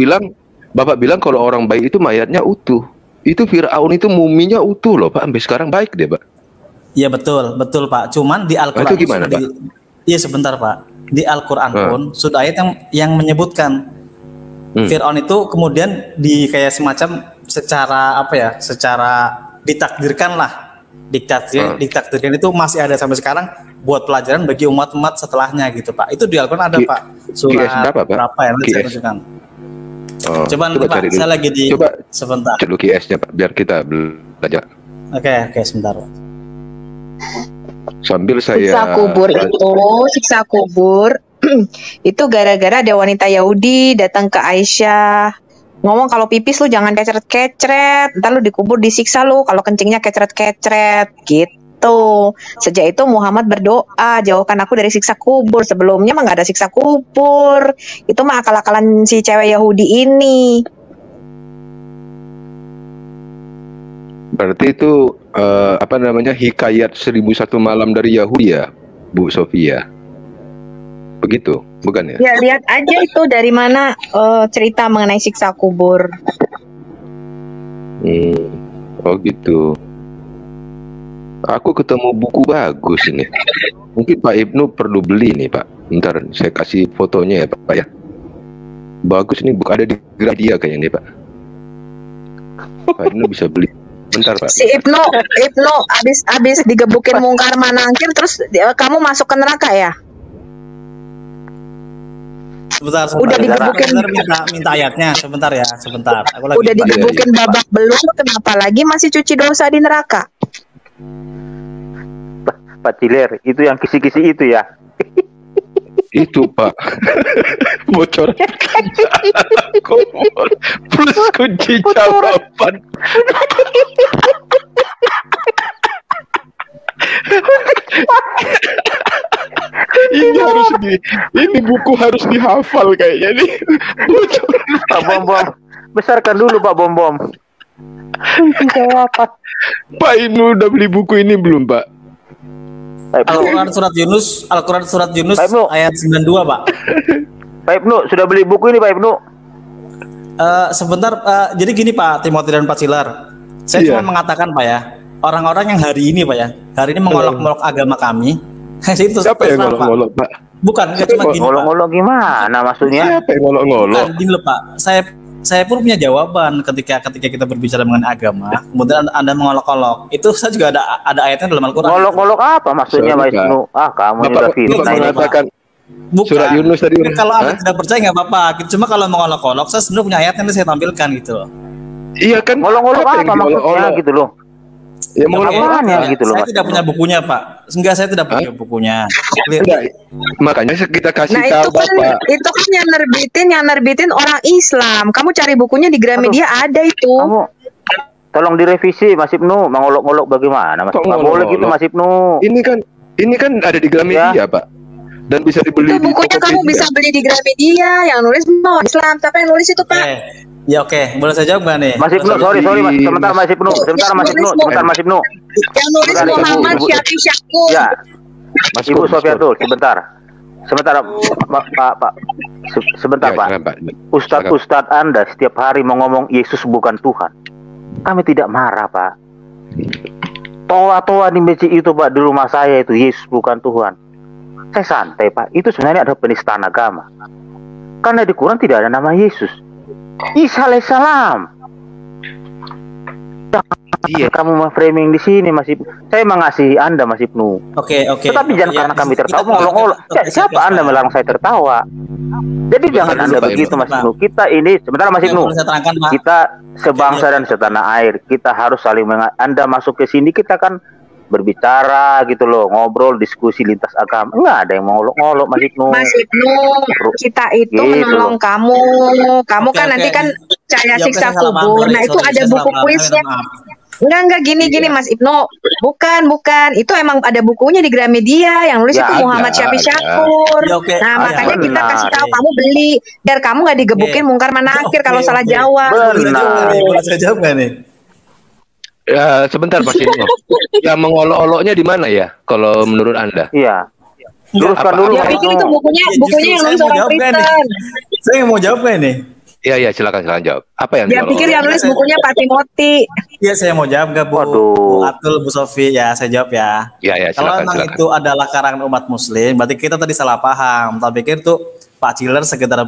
Speaker 7: Bapak bilang kalau orang baik itu mayatnya utuh. Itu Fir'aun itu muminya utuh loh, Pak. Sampai sekarang baik dia, Pak.
Speaker 1: Iya betul Pak. Cuman di Al-Quran
Speaker 7: itu gimana, Pak?
Speaker 1: Iya sebentar, Pak. Di Al-Quran pun sudah ayat yang menyebutkan Fir'aun itu kemudian di kayak semacam secara apa ya? Secara ditakdirkan itu masih ada sampai sekarang buat pelajaran bagi umat-umat setelahnya gitu, Pak. Itu di Al-Quran ada, Pak. Surat berapa ya? Nanti saya tunjukkan. Coba Pak, saya lagi sebentar.
Speaker 7: Dulu QS-nya, Pak, biar kita belajar.
Speaker 1: Oke, sebentar, Pak.
Speaker 7: Sambil saya
Speaker 12: siksa kubur itu gara-gara ada wanita Yahudi datang ke Aisyah ngomong, kalau pipis lu jangan kecret-kecret, ntar lu dikubur disiksa lu kalau kencingnya kecret-kecret gitu. Sejak itu Muhammad berdoa, jauhkan aku dari siksa kubur. Sebelumnya mah nggak ada siksa kubur, itu mah akal-akalan si cewek Yahudi ini.
Speaker 7: Berarti itu apa namanya, hikayat 1001 malam dari Yahudi ya, Bu Sofia? Begitu, bukan ya?
Speaker 12: Ya, lihat aja itu dari mana cerita mengenai siksa kubur.
Speaker 7: Oh gitu. Aku ketemu buku bagus ini. Mungkin Pak Ibnu perlu beli nih, Pak. Ntar saya kasih fotonya ya, Pak ya. Bagus nih, buku ada di Gramedia kayaknya nih, Pak. Pak Ibnu bisa beli. Bentar, Pak.
Speaker 12: Si Ibnu abis digebukin Mungkar Manangkir terus kamu masuk ke neraka ya?
Speaker 1: Sebentar,
Speaker 12: udah digebukin,
Speaker 1: minta ayatnya sebentar ya, sebentar. Aku lagi
Speaker 12: udah digebukin babak belur, kenapa lagi masih cuci dosa di neraka?
Speaker 2: Pak Ciler, itu yang kisi-kisi itu ya?
Speaker 7: Itu, Pak. Bocor. Plus kunci jawaban. Ini buku harus dihafal kayaknya nih.
Speaker 2: Pak Bom, besarkan dulu Pak Bom.
Speaker 12: Jawaban.
Speaker 7: Pak Ibnu udah beli buku ini belum, Pak?
Speaker 1: Al-Quran surat Yunus ayat 92, Pak.
Speaker 2: Pak Ibnu sudah beli buku ini, Pak Ibnu?
Speaker 1: Sebentar, jadi gini Pak Timothy dan Pak Cilar, saya cuma mengatakan Pak ya, orang-orang yang hari ini Pak ya, hari ini mengolok-olok agama kami. Itu
Speaker 7: siapa yang ngolok-ngolok, Pak?
Speaker 1: Bukan, cuma gini,
Speaker 2: ngolok-ngolok gimana maksudnya?
Speaker 7: Siapa yang ngolok-ngolok?
Speaker 1: Bukan, gini loh Pak, saya pun punya jawaban ketika kita berbicara mengenai agama, kemudian Anda mengolok-olok. Itu saya juga ada ayatnya dalam Al-Quran.
Speaker 2: Ngolok-ngolok apa maksudnya, Pak Ibnu? Kamu juga fitnah ini, Pak.
Speaker 1: Bukan.
Speaker 7: Surat Yunus tadi.
Speaker 1: Kalau Anda tidak percaya nggak apa-apa. Cuma kalau mengolok-olok, saya sebenarnya punya ayatnya yang saya tampilkan gitu.
Speaker 7: Iya kan?
Speaker 2: Ngolok-ngolok apa maksudnya gitu loh?
Speaker 1: Ya makanya gitu loh. Saya tidak punya bukunya, Pak. Enggak, saya tidak punya bukunya.
Speaker 7: Makanya kita kasih tahu
Speaker 12: Bapak. Itu kan yang nerbitin orang Islam. Kamu cari bukunya di Gramedia ada itu.
Speaker 2: Kamu tolong direvisi, Mas Ibnu. Mengolok-olok bagaimana? Mas boleh gitu, Mas Ibnu.
Speaker 7: Ini kan ada di Gramedia, Pak. Dan bisa dibeli.
Speaker 12: Itu bukunya kamu bisa beli di Gramedia. Yang nulis mau Islam, tapi yang nulis itu Pak.
Speaker 1: Ya oke, boleh saya jawab nggak nih?
Speaker 2: Mas Ibnu, sorry Mas, sebentar Mas Ibnu.
Speaker 12: Yang nulis Muhammad Syafi'i Syakur.
Speaker 2: Ya, Mas Ibu Sofiatul, sebentar. Sebentar, Pak. Sebentar,
Speaker 7: Ya,
Speaker 2: Pak.
Speaker 7: silakan, Pak.
Speaker 2: Ustadz Anda setiap hari mau ngomong Yesus bukan Tuhan. Kami tidak marah, Pak. Toa-toa di masjid itu, Pak, di rumah saya itu Yesus bukan Tuhan. Saya santai, Pak. Itu sebenarnya ada penistaan agama. Karena di Quran tidak ada nama Yesus. Isa alaihissalam. Iya, kamu framing di sini Mas Ibnu. Saya mengasihi Anda Mas Ibnu.
Speaker 1: Oke.
Speaker 2: Tetapi jangan
Speaker 1: Ya,
Speaker 2: karena kami
Speaker 1: kita
Speaker 2: tertawa ngolong-ngolong. Siapa Anda melarang saya tertawa? Jadi jangan Anda begitu Mas Ibnu. Kita ini sebentar Mas Ibnu. Kita sebangsa dan setanah air. Kita harus saling Anda masuk ke sini kita kan berbicara gitu loh, ngobrol, diskusi lintas agama. Enggak ada yang mau ngolok-ngolok Mas Ibnu.
Speaker 12: Mas Ibnu, kita itu gitu menolong kamu. Kamu kan nanti kan cahaya siksa kubur. Nah, itu ada buku kuisnya. Enggak gini Mas Ibnu. Bukan. Itu emang ada bukunya di Gramedia yang nulis itu Muhammad Syafi Syakur. Nah, makanya kita kasih tahu kamu beli biar kamu nggak digebukin mungkar manakir kalau salah jawab.
Speaker 1: Boleh saya jawab nggak nih?
Speaker 7: Ya, sebentar Mas Ibnu. Yang mengolok-oloknya di mana ya? Kalau menurut Anda?
Speaker 2: Iya. Luruskan dulu.
Speaker 12: Dia pikir itu bukunya yang nulis orang Kristen.
Speaker 1: Saya mau jawab nggak nih?
Speaker 7: Iya, silakan jawab. Apa yang
Speaker 12: dia pikir yang nulis bukunya Pak Timothy.
Speaker 1: Iya, saya mau jawab nggak Bu? Bu Atul, Bu Sofi, ya saya jawab ya.
Speaker 7: Iya,
Speaker 1: kalau
Speaker 7: silakan.
Speaker 1: memang itu adalah karangan umat Muslim, berarti kita tadi salah paham. Tak pikir tuh Pak Ciler sekedar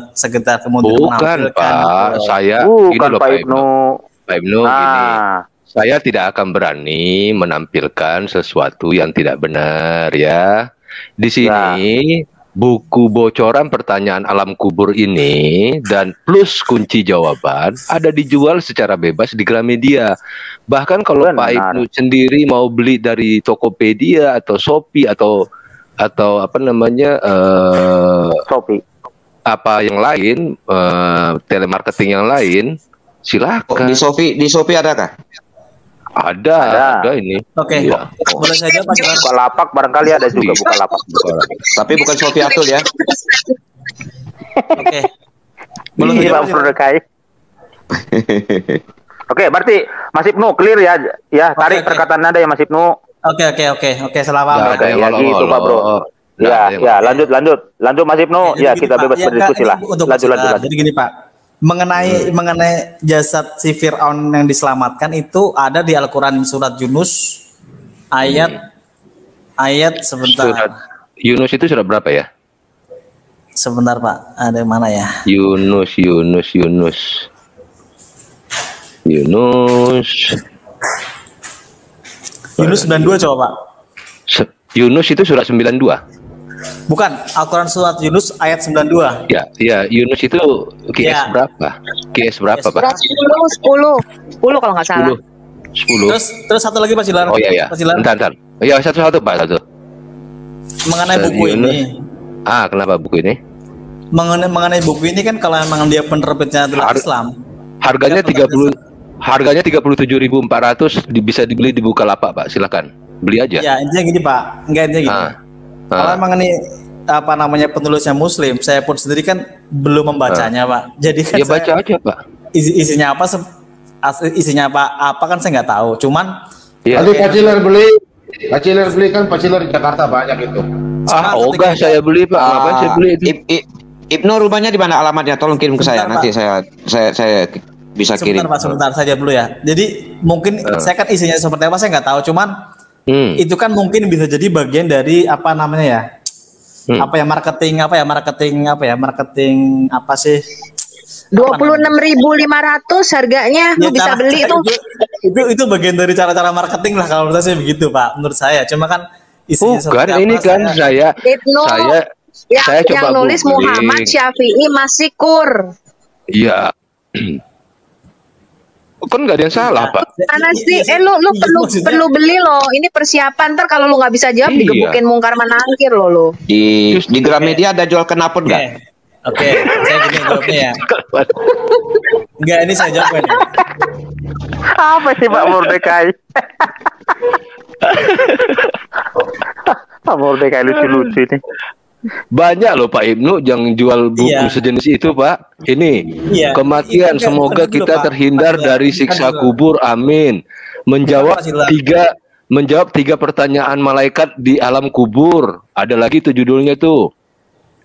Speaker 1: kemudian
Speaker 7: bukan Pak, saya
Speaker 2: bukan
Speaker 7: gini loh
Speaker 2: Pak Ibnu.
Speaker 7: Pak Ibnu gini. Saya tidak akan berani menampilkan sesuatu yang tidak benar ya. Di sini buku bocoran pertanyaan alam kubur ini dan plus kunci jawaban ada dijual secara bebas di Gramedia. Bahkan kalau Pak Ibnu sendiri mau beli dari Tokopedia atau Shopee atau apa namanya
Speaker 2: Shopee
Speaker 7: apa yang lain telemarketing yang lain silakan.
Speaker 11: Di Shopee adakah?
Speaker 7: Ada ini.
Speaker 1: Oke.
Speaker 7: Ya.
Speaker 1: Boleh saya jawab?
Speaker 2: Bukalapak barangkali ada juga Bukalapak.
Speaker 11: Tapi bukan Shopee Atul ya.
Speaker 1: Oke.
Speaker 2: Belum Bang Prodekai. Oke, berarti Mas Ibnu clear ya. Ya, tarik perkataan Anda ya Mas Ibnu.
Speaker 1: Oke, selamat.
Speaker 2: Ya gitu Pak Bro. Ya, lanjut Mas Ibnu. Ya, kita bebas berdiskusi lah. Lanjut.
Speaker 1: Jadi gini Pak. Mengenai jasad si Fir'aun yang diselamatkan itu ada di Al-Quran surat Yunus ayat sebentar.
Speaker 7: Surat Yunus itu surat berapa ya?
Speaker 1: Sebentar Pak, ada yang mana ya?
Speaker 7: Yunus
Speaker 1: 92 coba Pak.
Speaker 7: Yunus itu surat 92.
Speaker 1: Bukan, Al-Quran surat Yunus ayat 92.
Speaker 7: Ya, Yunus itu QS berapa? QS berapa, Pak?
Speaker 12: 10 kalau nggak salah.
Speaker 7: 10.
Speaker 1: Terus satu lagi Pak Cilar.
Speaker 7: Oh iya. Bentar. Ya, satu Pak, satu.
Speaker 1: Mengenai buku ini.
Speaker 7: Kenapa buku ini?
Speaker 1: Mengenai buku ini kan kalau memang dia penerbitnya adalah Islam.
Speaker 7: Harganya 37.400 bisa dibeli di Bukalapak, Pak. Silakan. Beli aja.
Speaker 1: Ya, intinya gini, Pak. Intinya gini. Kalau memang ini penulisnya Muslim, saya pun sendiri kan belum membacanya, Pak. Jadi kan
Speaker 7: ya baca aja, Pak.
Speaker 1: Isinya apa kan saya nggak tahu. Cuman
Speaker 3: Tadi Pak Ciler beli kan Pak Ciler di Jakarta banyak itu.
Speaker 7: Ogah saya beli, Pak. Ngapain saya beli itu?
Speaker 11: Ibnu rumahnya di mana alamatnya? Tolong kirim ke saya. Nanti saya bisa kirim.
Speaker 1: Sebentar saja dulu ya. Jadi mungkin saya kan isinya seperti apa saya nggak tahu. Cuman itu kan mungkin bisa jadi bagian dari apa namanya ya? Marketing apa sih?
Speaker 12: 26.500 harganya lu bisa beli
Speaker 1: itu bagian dari cara-cara marketing lah kalau menurut saya begitu Pak. Menurut saya cuma kan isinya
Speaker 7: ini kan saya coba
Speaker 12: yang nulis
Speaker 7: googling.
Speaker 12: Muhammad Syafi'i Masikur.
Speaker 7: Iya. Kan nggak ada yang salah Pak.
Speaker 12: Mana sih? Lu perlu beli loh. Ini persiapan ntar kalau lu nggak bisa jawab digebukin mungkar manakir lo.
Speaker 11: Di Gramedia ada jual knalpot nggak?
Speaker 1: Oke, saya gini jawabnya ya. Enggak, ini saya jawab ini.
Speaker 2: Apa sih Pak Mordekai? Pak Mordekai lucu-lucu nih.
Speaker 7: Banyak loh Pak Ibnu yang jual buku sejenis itu Pak. Ini kematian semoga kita terhindar dari siksa kubur, amin. Menjawab tiga pertanyaan malaikat di alam kubur. Ada lagi tuh judulnya tuh.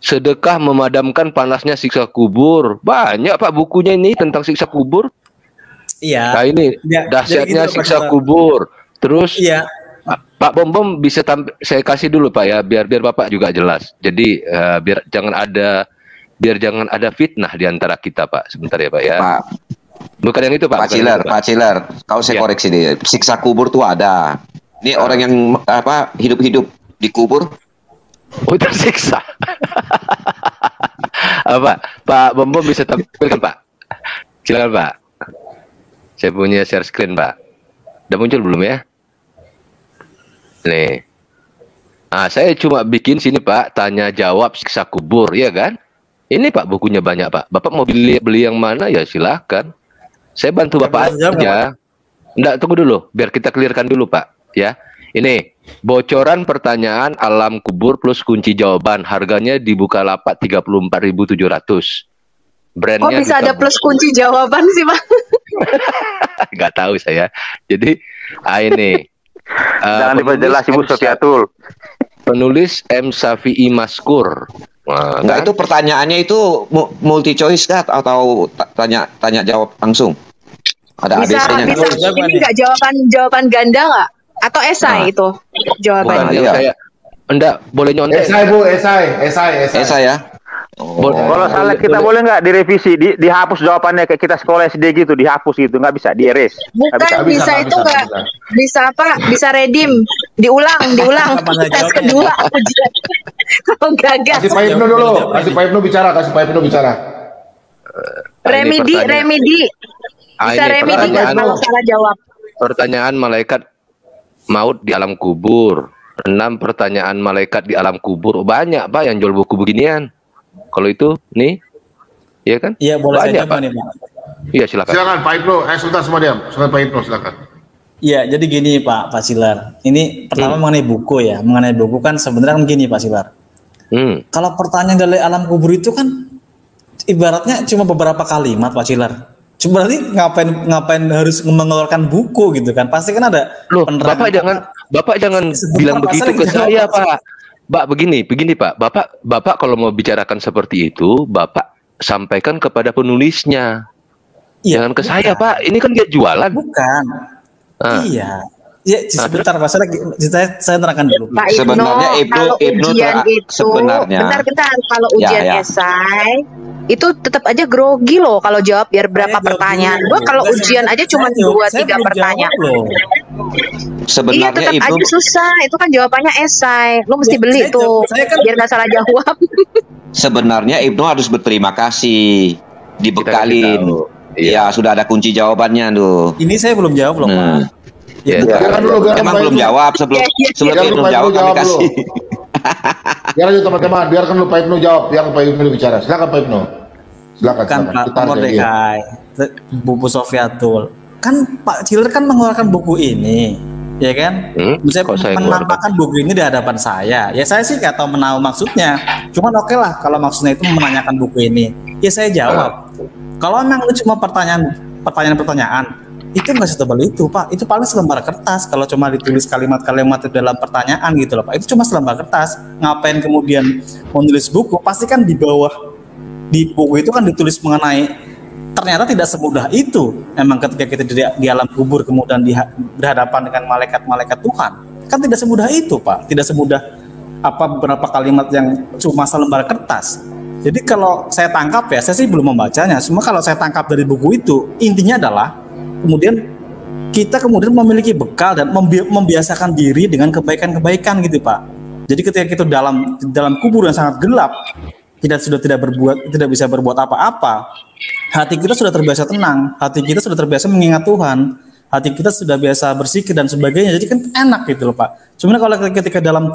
Speaker 7: sedekah memadamkan panasnya siksa kubur. Banyak Pak bukunya ini tentang siksa kubur.
Speaker 1: Iya.
Speaker 7: Nah ini dahsyatnya siksa kubur. Terus Pak Bom bisa saya kasih dulu Pak ya, biar Bapak juga jelas. Jadi biar jangan ada fitnah di antara kita Pak. Sebentar ya Pak ya.
Speaker 11: Pak.
Speaker 7: Bukan yang itu Pak.
Speaker 11: Pak Ciler, kalau saya koreksi deh, siksa kubur tuh ada. Ini orang yang hidup-hidup di kubur.
Speaker 7: Oh tersiksa. Apa? Pak Bom bisa tampilkan Pak? Silakan Pak. Saya punya share screen Pak. Udah muncul belum ya? Nih. Saya cuma bikin sini Pak, tanya jawab siksa kubur, ya kan? Ini Pak bukunya banyak Pak. Bapak mau beli yang mana ya silahkan. Saya bantu Bapak aja. Enggak, tunggu dulu, biar kita clearkan dulu Pak. Ya, ini bocoran pertanyaan alam kubur plus kunci jawaban. Harganya di Bukalapak 34.700. Brandnya
Speaker 12: kok bisa ada plus kunci jawaban sih Pak?
Speaker 7: Nggak tahu saya. Jadi ini.
Speaker 2: Jangan diperjelas Ibu Sofiatul.
Speaker 7: Penulis M. Safi'i Maskur.
Speaker 11: Enggak, itu pertanyaannya itu multi choice kah atau tanya jawab langsung? Ada ABC-nya.
Speaker 12: Bisa ini enggak jawaban ganda enggak? Atau esai itu jawabannya?
Speaker 7: Saya enggak boleh nyontek.
Speaker 3: Esai Bu, esai
Speaker 11: ya.
Speaker 2: Kalau salah kita boleh nggak direvisi, dihapus jawabannya kayak kita sekolah SD gitu, dihapus gitu, nggak bisa, di-erase.
Speaker 12: Bukan bisa itu nggak bisa apa? Bisa redeem, diulang. Tes kedua ujian. Kalau gagal.
Speaker 3: Kasih Pak Ibnu dulu, kasih Pak Ibnu bicara.
Speaker 12: Remedi. Bisa remedi nggak kalau salah jawab?
Speaker 7: Pertanyaan malaikat maut di alam kubur. 6 pertanyaan malaikat di alam kubur. Banyak Pak yang jual buku beginian. Kalau itu nih, ya kan?
Speaker 1: Iya boleh
Speaker 7: banyak
Speaker 1: saya
Speaker 7: Pak.
Speaker 1: nih Pak.
Speaker 7: Iya silakan.
Speaker 3: Silakan Pak Ibnu. Sebentar semua diam. Silakan Pak Ibnu, silakan.
Speaker 1: Iya, jadi gini Pak Silar. Ini pertama mengenai buku ya. Mengenai buku kan sebenarnya kan gini Pak Silar. Kalau pertanyaan dari alam kubur itu kan ibaratnya cuma beberapa kalimat Pak Silar. Cuma berarti ngapain harus mengeluarkan buku gitu kan? Pasti kan ada penerangan.
Speaker 7: Bapak jangan bilang begitu ke saya Pak. Pak begini Pak. Bapak kalau mau bicarakan seperti itu, Bapak sampaikan kepada penulisnya.
Speaker 1: Iya,
Speaker 7: jangan ke saya Pak. Ini kan dia jualan.
Speaker 1: Bukan. Iya. Ya, sebentar Pak, saya terangkan dulu.
Speaker 12: Pak
Speaker 11: Sebenarnya
Speaker 12: kalau ujian itu
Speaker 11: sebenarnya.
Speaker 12: Bentar, kalau ujian esai itu tetap aja grogi loh kalau jawab biar berapa pertanyaan. Gua kalau ujian aja cuma 2-3 pertanyaan.
Speaker 11: Sebenarnya
Speaker 12: iya, tetap
Speaker 11: Ibnu
Speaker 12: aja susah. Itu kan jawabannya esai. Lu mesti beli tuh biar nggak salah jawab.
Speaker 11: Sebenarnya Ibnu harus berterima kasih dibekalin. Iya, sudah ada kunci jawabannya tuh.
Speaker 1: Ini saya belum jawab loh Pak.
Speaker 7: Ya,
Speaker 11: emang belum jawab sebelum Ibnu jawab kami kasih.
Speaker 3: Biar aja teman-teman, biarkan lu Pak Ibnu jawab, biarkan Pak Ibnu bicara. Silakan Pak Ibnu. Silakan.
Speaker 1: Pak Mordekai, Bu Sofiatul. Kan Pak Ciler kan mengeluarkan buku ini, ya kan? Saya menampakkan buku ini di hadapan saya. Ya saya sih nggak tahu menahu maksudnya. Cuman oke lah kalau maksudnya itu menanyakan buku ini. Ya saya jawab. Kalau memang itu cuma pertanyaan, itu nggak setebal itu Pak. Itu paling selembar kertas. Kalau cuma ditulis kalimat-kalimat itu dalam pertanyaan gitu loh Pak. Itu cuma selembar kertas. Ngapain kemudian menulis buku? Pasti kan di bawah di buku itu kan ditulis mengenai ternyata tidak semudah itu. Emang ketika kita di alam kubur kemudian berhadapan dengan malaikat-malaikat Tuhan, kan tidak semudah itu Pak. Tidak semudah beberapa kalimat yang cuma selembar kertas. Jadi kalau saya tangkap ya, saya sih belum membacanya. Semua kalau saya tangkap dari buku itu intinya adalah kemudian kita memiliki bekal dan membiasakan diri dengan kebaikan-kebaikan gitu Pak. Jadi ketika kita dalam kubur yang sangat gelap, tidak bisa berbuat apa-apa, hati kita sudah terbiasa tenang, hati kita sudah terbiasa mengingat Tuhan, hati kita sudah biasa berzikir dan sebagainya. Jadi kan enak gitu loh Pak. Cuman kalau ketika dalam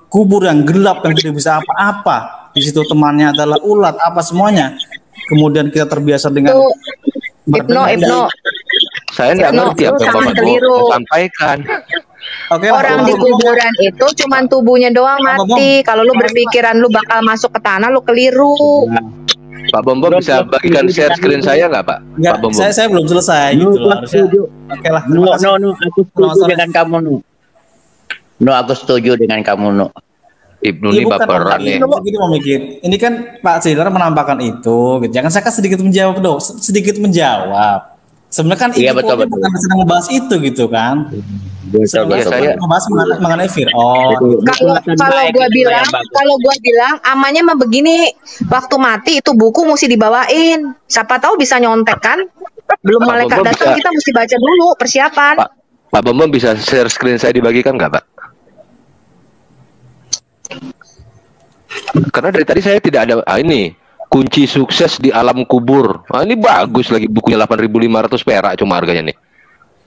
Speaker 1: kubur yang gelap yang tidak bisa apa-apa, di situ temannya adalah ulat apa semuanya, kemudian kita terbiasa dengan
Speaker 12: Ibnu.
Speaker 7: Saya nggak ngerti apa yang Bapak mau sampaikan.
Speaker 12: Orang di kuburan itu cuman tubuhnya doang mati. Kalau lu berpikiran lu bakal masuk ke tanah, lu keliru.
Speaker 7: Pak Bom bisa bagikan share screen saya nggak Pak?
Speaker 1: Nggak,
Speaker 7: Pak Bom.
Speaker 1: Saya belum selesai gitu loh. Oke lah.
Speaker 14: Aku setuju dengan kamu Nu. Aku setuju dengan kamu Nu.
Speaker 7: Ibnu
Speaker 1: Iya
Speaker 7: ini
Speaker 1: bukan Om,
Speaker 7: baperan nih.
Speaker 1: gini mau mikir. Ini kan Pak Silar menampakkan itu, gitu. Jangan saya kan sedikit menjawab dong, sedikit menjawab. Sebenarnya kan
Speaker 14: Iya,
Speaker 1: ini
Speaker 14: betul,
Speaker 1: pokoknya bukan sedang membahas itu gitu kan.
Speaker 7: Betul,
Speaker 1: Saya membahas mengenai Fir'aun.
Speaker 12: Kalau gua bilang amannya mah begini, waktu mati itu buku mesti dibawain. Siapa tahu bisa nyontek kan? Belum
Speaker 7: Pak
Speaker 12: malaikat
Speaker 7: Bambang
Speaker 12: datang
Speaker 7: bisa-
Speaker 12: kita mesti baca dulu persiapan.
Speaker 7: Pak Bambang bisa share screen saya dibagikan nggak, Pak? Karena dari tadi saya tidak ada ini kunci sukses di alam kubur. Ini bagus lagi bukunya 8.500 perak cuma harganya nih.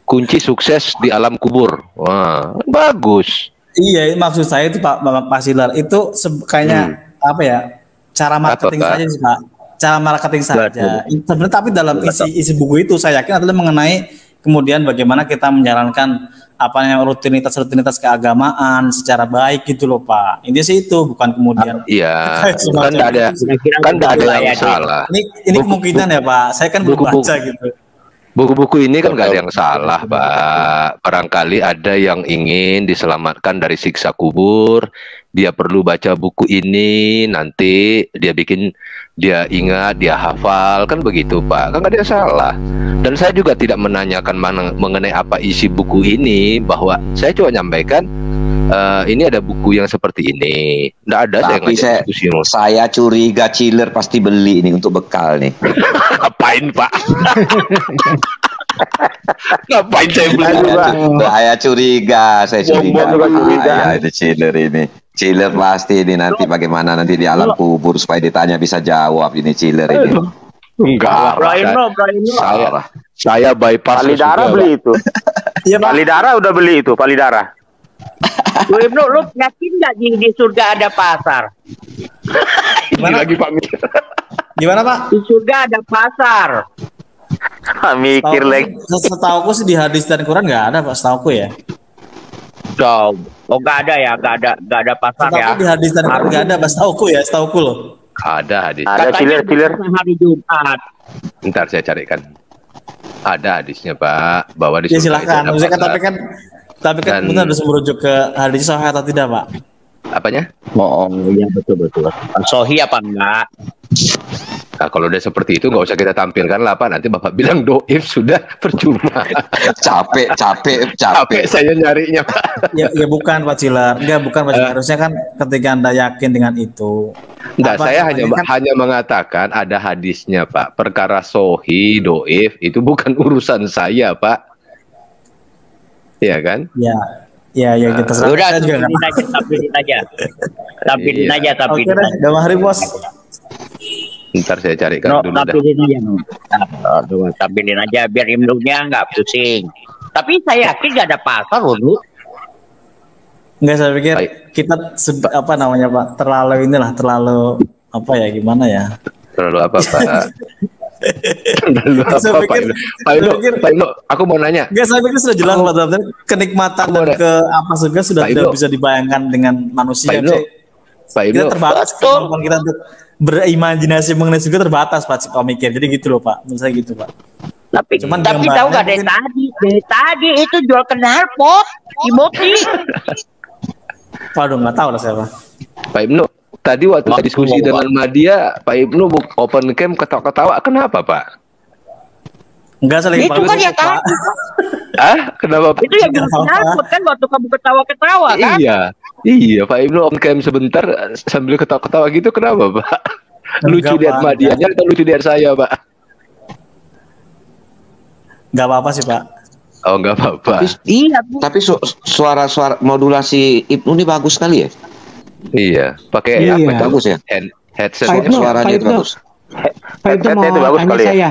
Speaker 7: Kunci sukses di alam kubur. Wah, bagus.
Speaker 1: Iya, maksud saya itu Pak Silar itu kayaknya apa ya? Cara marketing
Speaker 7: Apa, Pak?
Speaker 1: saja sih, Pak. Cara marketing saja. Sebenarnya tapi dalam isi buku itu saya yakin adalah mengenai kemudian bagaimana kita menjalankan apa yang rutinitas keagamaan secara baik gitu loh Pak. Ini sih itu bukan kemudian.
Speaker 7: Iya, kan nggak ada yang salah.
Speaker 1: Ini kemungkinan ya Pak. Saya kan belum baca gitu.
Speaker 7: Buku-buku ini kan nggak ada yang salah, Pak. Barangkali ada yang ingin diselamatkan dari siksa kubur. Dia perlu baca buku ini, nanti dia ingat, dia hafal, kan begitu, Pak. Kan nggak ada yang salah. Dan saya juga tidak menanyakan mengenai apa isi buku ini, bahwa saya cuma nyampaikan ini ada buku yang seperti ini. Nggak ada
Speaker 11: Tapi saya curiga Chiller pasti beli ini untuk bekal nih.
Speaker 7: Ngapain, Pak? Ngapain saya beli?
Speaker 11: Saya curiga. Ya, itu Chiller ini. Chiller pasti ini nanti bagaimana nanti di alam kubur supaya ditanya bisa jawab ini Chiller ini.
Speaker 7: Enggak. Saya bypass.
Speaker 2: Palidara beli itu. Palidara udah beli itu, Palidara.
Speaker 14: Lu Ibnu, lu yakin nggak di surga ada pasar?
Speaker 7: Gimana lagi Pak Mir?
Speaker 1: Gimana Pak?
Speaker 14: Di surga ada pasar.
Speaker 2: Mikir lagi.
Speaker 1: Setauku sih di hadis dan Quran nggak ada Pak, setauku ya.
Speaker 14: Oh nggak ada ya, nggak ada pasar ya.
Speaker 1: Setauku di hadis dan Quran nggak ada Pak, setauku ya, setauku loh.
Speaker 7: Ada hadis.
Speaker 2: Ada Chiller.
Speaker 14: Hari Jumat.
Speaker 7: Ntar saya carikan. Ada hadisnya Pak, bahwa di
Speaker 1: Ya
Speaker 7: surga
Speaker 1: silakan.
Speaker 7: itu ada pasar.
Speaker 1: Tapi kan benar harus merujuk ke hadis sahih atau tidak Pak?
Speaker 7: Apanya?
Speaker 14: Oh iya betul. Sohi apa enggak?
Speaker 7: Nah, kalau udah seperti itu nggak usah kita tampilkan lah Pak. Nanti Bapak bilang doif sudah percuma.
Speaker 11: capek
Speaker 7: saya nyarinya Pak.
Speaker 1: Ya bukan Pak Cilar. Enggak, bukan Pak Cilar. Harusnya kan ketika Anda yakin dengan itu.
Speaker 7: Enggak, saya hanya mengatakan ada hadisnya Pak. Perkara sohi, doif itu bukan urusan saya Pak. Iya kan?
Speaker 1: Ya kita serahkan.
Speaker 14: Udah,
Speaker 1: saya juga
Speaker 14: tampilin aja.
Speaker 1: Oke deh, udah hari bos.
Speaker 7: Ntar saya carikan dulu dah.
Speaker 14: Tampilin aja biar Ibnu-nya nggak pusing. Tapi saya yakin nggak ada pasar loh.
Speaker 1: Enggak, saya pikir kita apa namanya Pak, terlalu apa ya, gimana ya?
Speaker 7: Terlalu apa Pak? Pak Ibnu, aku mau nanya.
Speaker 1: Enggak, saya pikir sudah jelas Pak, kenikmatan dan apa surga sudah tidak bisa dibayangkan dengan manusia.
Speaker 7: Pak Ibnu,
Speaker 1: kita terbatas kemampuan kita untuk berimajinasi mengenai surga terbatas Pak mikir. Jadi gitu loh Pak, menurut saya gitu Pak.
Speaker 14: Tapi tahu nggak dari tadi itu jual knalpot, Timothy.
Speaker 1: Waduh, nggak tahu lah saya Pak.
Speaker 7: Pak Ibnu, tadi waktu diskusi dengan Madia, Pak Ibnu open cam ketawa-ketawa, kenapa Pak?
Speaker 1: Enggak, saling
Speaker 14: itu kan yang tadi.
Speaker 7: Kenapa Pak?
Speaker 14: Itu yang knalpot kan waktu kamu ketawa-ketawa kan?
Speaker 7: Iya Pak Ibnu open cam sebentar sambil ketawa-ketawa gitu, kenapa Pak? Lucu lihat Madianya atau lucu lihat saya Pak?
Speaker 1: Nggak apa-apa sih Pak.
Speaker 7: Oh nggak apa-apa.
Speaker 11: Tapi suara modulasi Ibnu ini bagus sekali ya.
Speaker 7: Iya, pakai apa?
Speaker 11: Bagus ya.
Speaker 7: Headset
Speaker 11: suaranya itu bagus.
Speaker 15: Pak Ibnu mau tanya saya.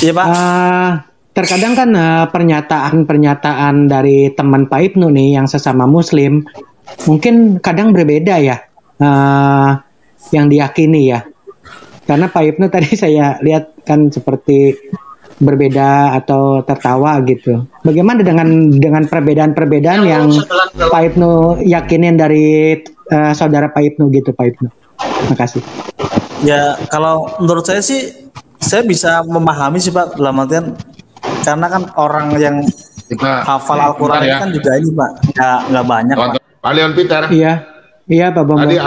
Speaker 1: Iya Pak.
Speaker 15: Terkadang kan pernyataan dari teman Pak Ibnu nih yang sesama Muslim mungkin kadang berbeda ya, yang diyakini ya. Karena Pak Ibnu tadi saya lihat kan seperti berbeda atau tertawa gitu. Bagaimana dengan perbedaan-perbedaan yang Pak Ibnu yakinin dari saudara Pak Ibnu gitu Pak Ibnu? Makasih.
Speaker 1: Ya kalau menurut saya sih saya bisa memahami sih Pak, dalam artian karena kan orang yang hafal Al-Quran kan juga ini Pak nggak banyak Pak.
Speaker 3: Pak Leon Peter.
Speaker 15: Iya. Iya Pak Bambang.
Speaker 3: Tadi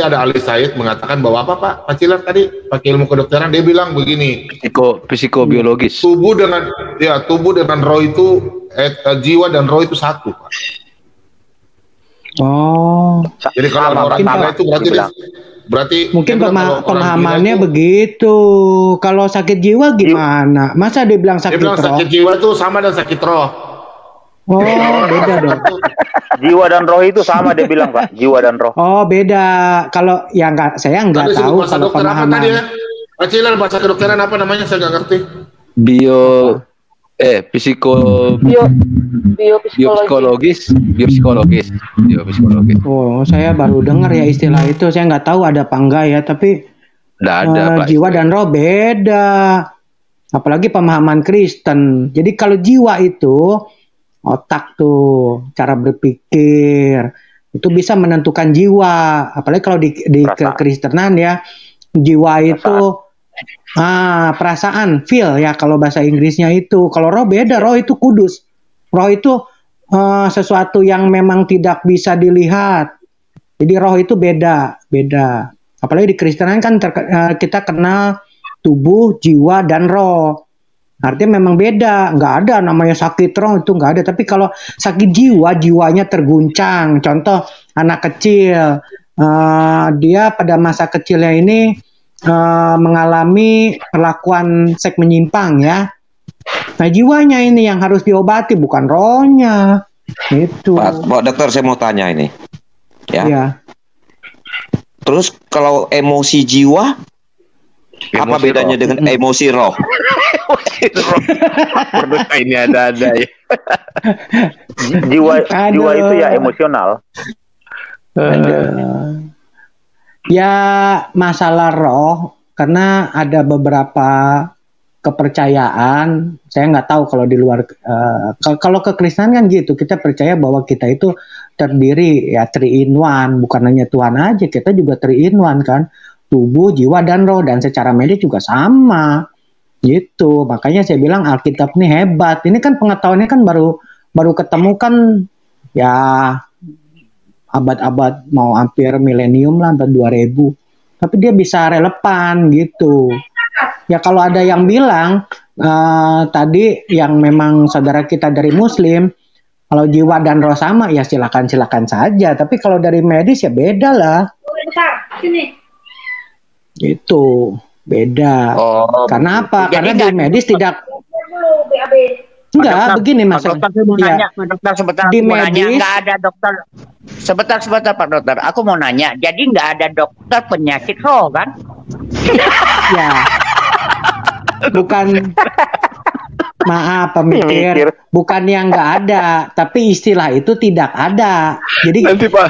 Speaker 3: ada Ali Said mengatakan bahwa apa Pak Ciler tadi pakai ilmu kedokteran, dia bilang begini.
Speaker 7: Psikobiologis.
Speaker 3: Tubuh dengan roh itu jiwa dan roh itu satu Pak.
Speaker 15: Oh.
Speaker 3: Jadi kalau orang gila itu berarti
Speaker 15: mungkin pemahamannya begitu. Kalau sakit jiwa gimana? Masa dia bilang sakit roh?
Speaker 3: Sakit jiwa itu sama dan sakit roh.
Speaker 15: Oh, beda dong.
Speaker 2: Jiwa dan roh itu sama dia bilang Pak. Jiwa dan roh.
Speaker 15: Oh, beda. Kalau ya saya nggak tahu kalau pemahaman.
Speaker 3: Apa tadi ya? Pak Ciler, bahasa kedokteran apa namanya? Saya nggak ngerti.
Speaker 7: Biopsikologis.
Speaker 15: Oh, saya baru dengar ya istilah itu. Saya nggak tahu ada apa enggak ya, tapi
Speaker 7: ada, Pak.
Speaker 15: Jiwa dan roh beda. Apalagi pemahaman Kristen. Jadi kalau jiwa itu otak tuh, cara berpikir itu bisa menentukan jiwa. Apalagi kalau di kekristenan ya, jiwa itu perasaan, feel ya kalau bahasa Inggrisnya itu. Kalau roh beda, roh itu kudus. Roh itu sesuatu yang memang tidak bisa dilihat. Jadi roh itu beda. Apalagi di Kristenan kan kita kenal tubuh, jiwa dan roh. Artinya memang beda, nggak ada namanya sakit roh itu nggak ada. Tapi kalau sakit jiwa, jiwanya terguncang. Contoh anak kecil, dia pada masa kecilnya ini mengalami perlakuan seks menyimpang ya. Nah jiwanya ini yang harus diobati, bukan rohnya. Itu.
Speaker 11: Pak Dokter, saya mau tanya ini, ya.
Speaker 15: Ya.
Speaker 11: Terus kalau emosi jiwa, apa bedanya dengan emosi roh?
Speaker 2: Ini ada ya. Jiwa itu ya emosional.
Speaker 15: Ya masalah roh, karena ada beberapa kepercayaan. Saya nggak tahu kalau di luar. Kalau kekristenan kan gitu, kita percaya bahwa kita itu terdiri ya 3 in 1, bukan hanya Tuhan aja, kita juga 3 in 1 kan. Tubuh, jiwa, dan roh, dan secara medis juga sama gitu. Makanya saya bilang Alkitab ini hebat. Ini kan pengetahuannya kan baru ketemu kan ya abad-abad mau hampir milenium lah, abad 2000. Tapi dia bisa relevan gitu. Ya kalau ada yang bilang tadi yang memang saudara kita dari Muslim, kalau jiwa dan roh sama ya silakan saja. Tapi kalau dari medis ya beda lah. Itu beda. Karena apa? Karena di medis tidak. Enggak, begini Mas.
Speaker 14: Dokter, sebentar,
Speaker 15: di medis
Speaker 14: nggak ada dokter. Sebentar Pak Dokter, aku mau nanya. Jadi nggak ada dokter penyakit roh kan?
Speaker 15: Ya. Bukan. Maaf, pemikir. Bukan yang nggak ada, tapi istilah itu tidak ada. Jadi
Speaker 7: nanti, Pak,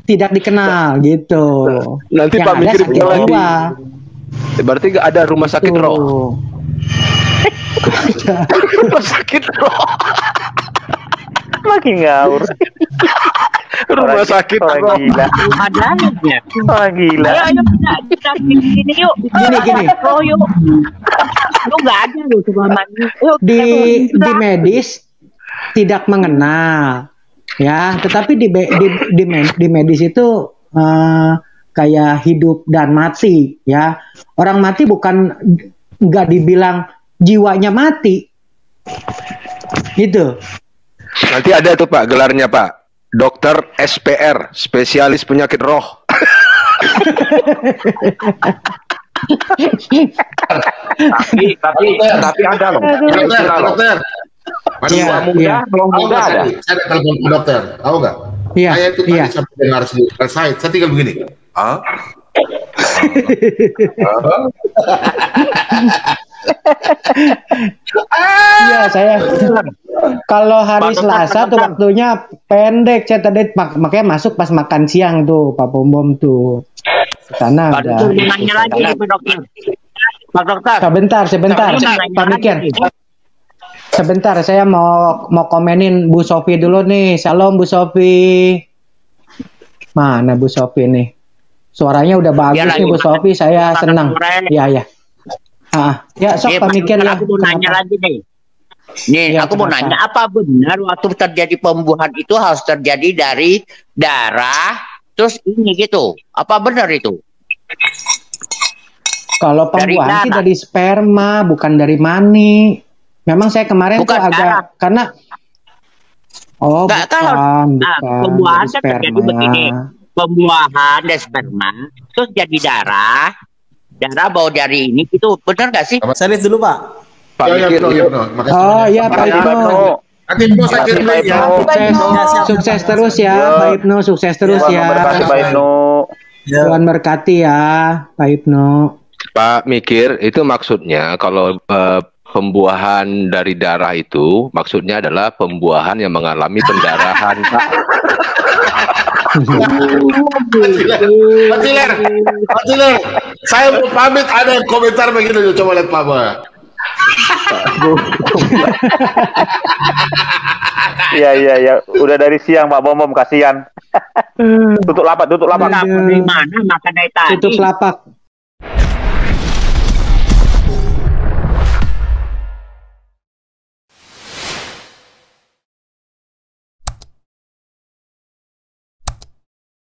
Speaker 15: tidak dikenal gitu.
Speaker 7: Nanti
Speaker 15: yang
Speaker 7: Pak
Speaker 15: ada
Speaker 7: mikir
Speaker 15: sakit jiwa.
Speaker 7: Berarti nggak ada rumah sakit roh. Rumah sakit roh.
Speaker 2: Makin ngawur.
Speaker 7: Rumah sakit roh.
Speaker 2: Gila. Orang gila.
Speaker 14: Ayo kita gini yuk.
Speaker 15: Gini.
Speaker 14: Roh yuk. Lu nggak ada loh
Speaker 15: di medis tidak mengenal ya, tetapi di medis itu kayak hidup dan mati ya. Orang mati bukan nggak dibilang jiwanya mati gitu.
Speaker 7: Nanti ada tuh Pak gelarnya Pak, dokter SPR, spesialis penyakit roh.
Speaker 11: tapi ada loh.
Speaker 3: Dokter.
Speaker 15: Iya.
Speaker 3: Muda ada. Saya telepon dokter, tahu nggak?
Speaker 15: Iya.
Speaker 3: Saya itu tadi sampai dengar saya tinggal begini.
Speaker 15: Iya, saya kalau hari Selasa tuh waktunya pendek, saya tadi makanya masuk pas makan siang tuh Pak Bom tuh. Karena ada.
Speaker 14: Nanya lagi Pak Dokter. Pak Dokter.
Speaker 15: Sebentar, Pak Mikir. Sebentar, saya mau komenin Bu Sofi dulu nih. Shalom Bu Sofi. Mana Bu Sofi nih? Suaranya udah bagus nih Bu Sofi, saya senang. Iya. Ya, sok Pak Mikir ya.
Speaker 14: Aku mau nanya lagi nih. Nih, aku mau nanya, apa benar waktu terjadi pembuahan itu harus terjadi dari darah, terus ini gitu. Apa benar itu?
Speaker 15: Kalau pembuahan sih dari sperma, bukan dari mani. Memang saya kemarin
Speaker 14: bukan
Speaker 15: tuh agak
Speaker 14: darah.
Speaker 15: karena bukan
Speaker 14: pembuahan kan terjadi begini. Pembuahan dari sperma terus jadi darah bawa dari ini itu benar nggak sih?
Speaker 1: Saya lihat dulu Pak.
Speaker 7: Pak Mikir.
Speaker 15: Oh iya Pak Ibnu. Sukses terus ya Pak Ibnu, sukses terus ya. Tuhan berkati ya Pak Ibnu.
Speaker 7: Pak Mikir, itu maksudnya kalau pembuahan dari darah itu maksudnya adalah pembuahan yang mengalami pendarahan, Pak.
Speaker 3: Pak saya mau pamit, ada yang komentar begitu, coba lihat Pak Boy.
Speaker 2: Iya. Udah dari siang Pak Bomom, kasihan. Tutup lapak.
Speaker 14: Di mana makan dari tadi?
Speaker 15: Tutup lapak.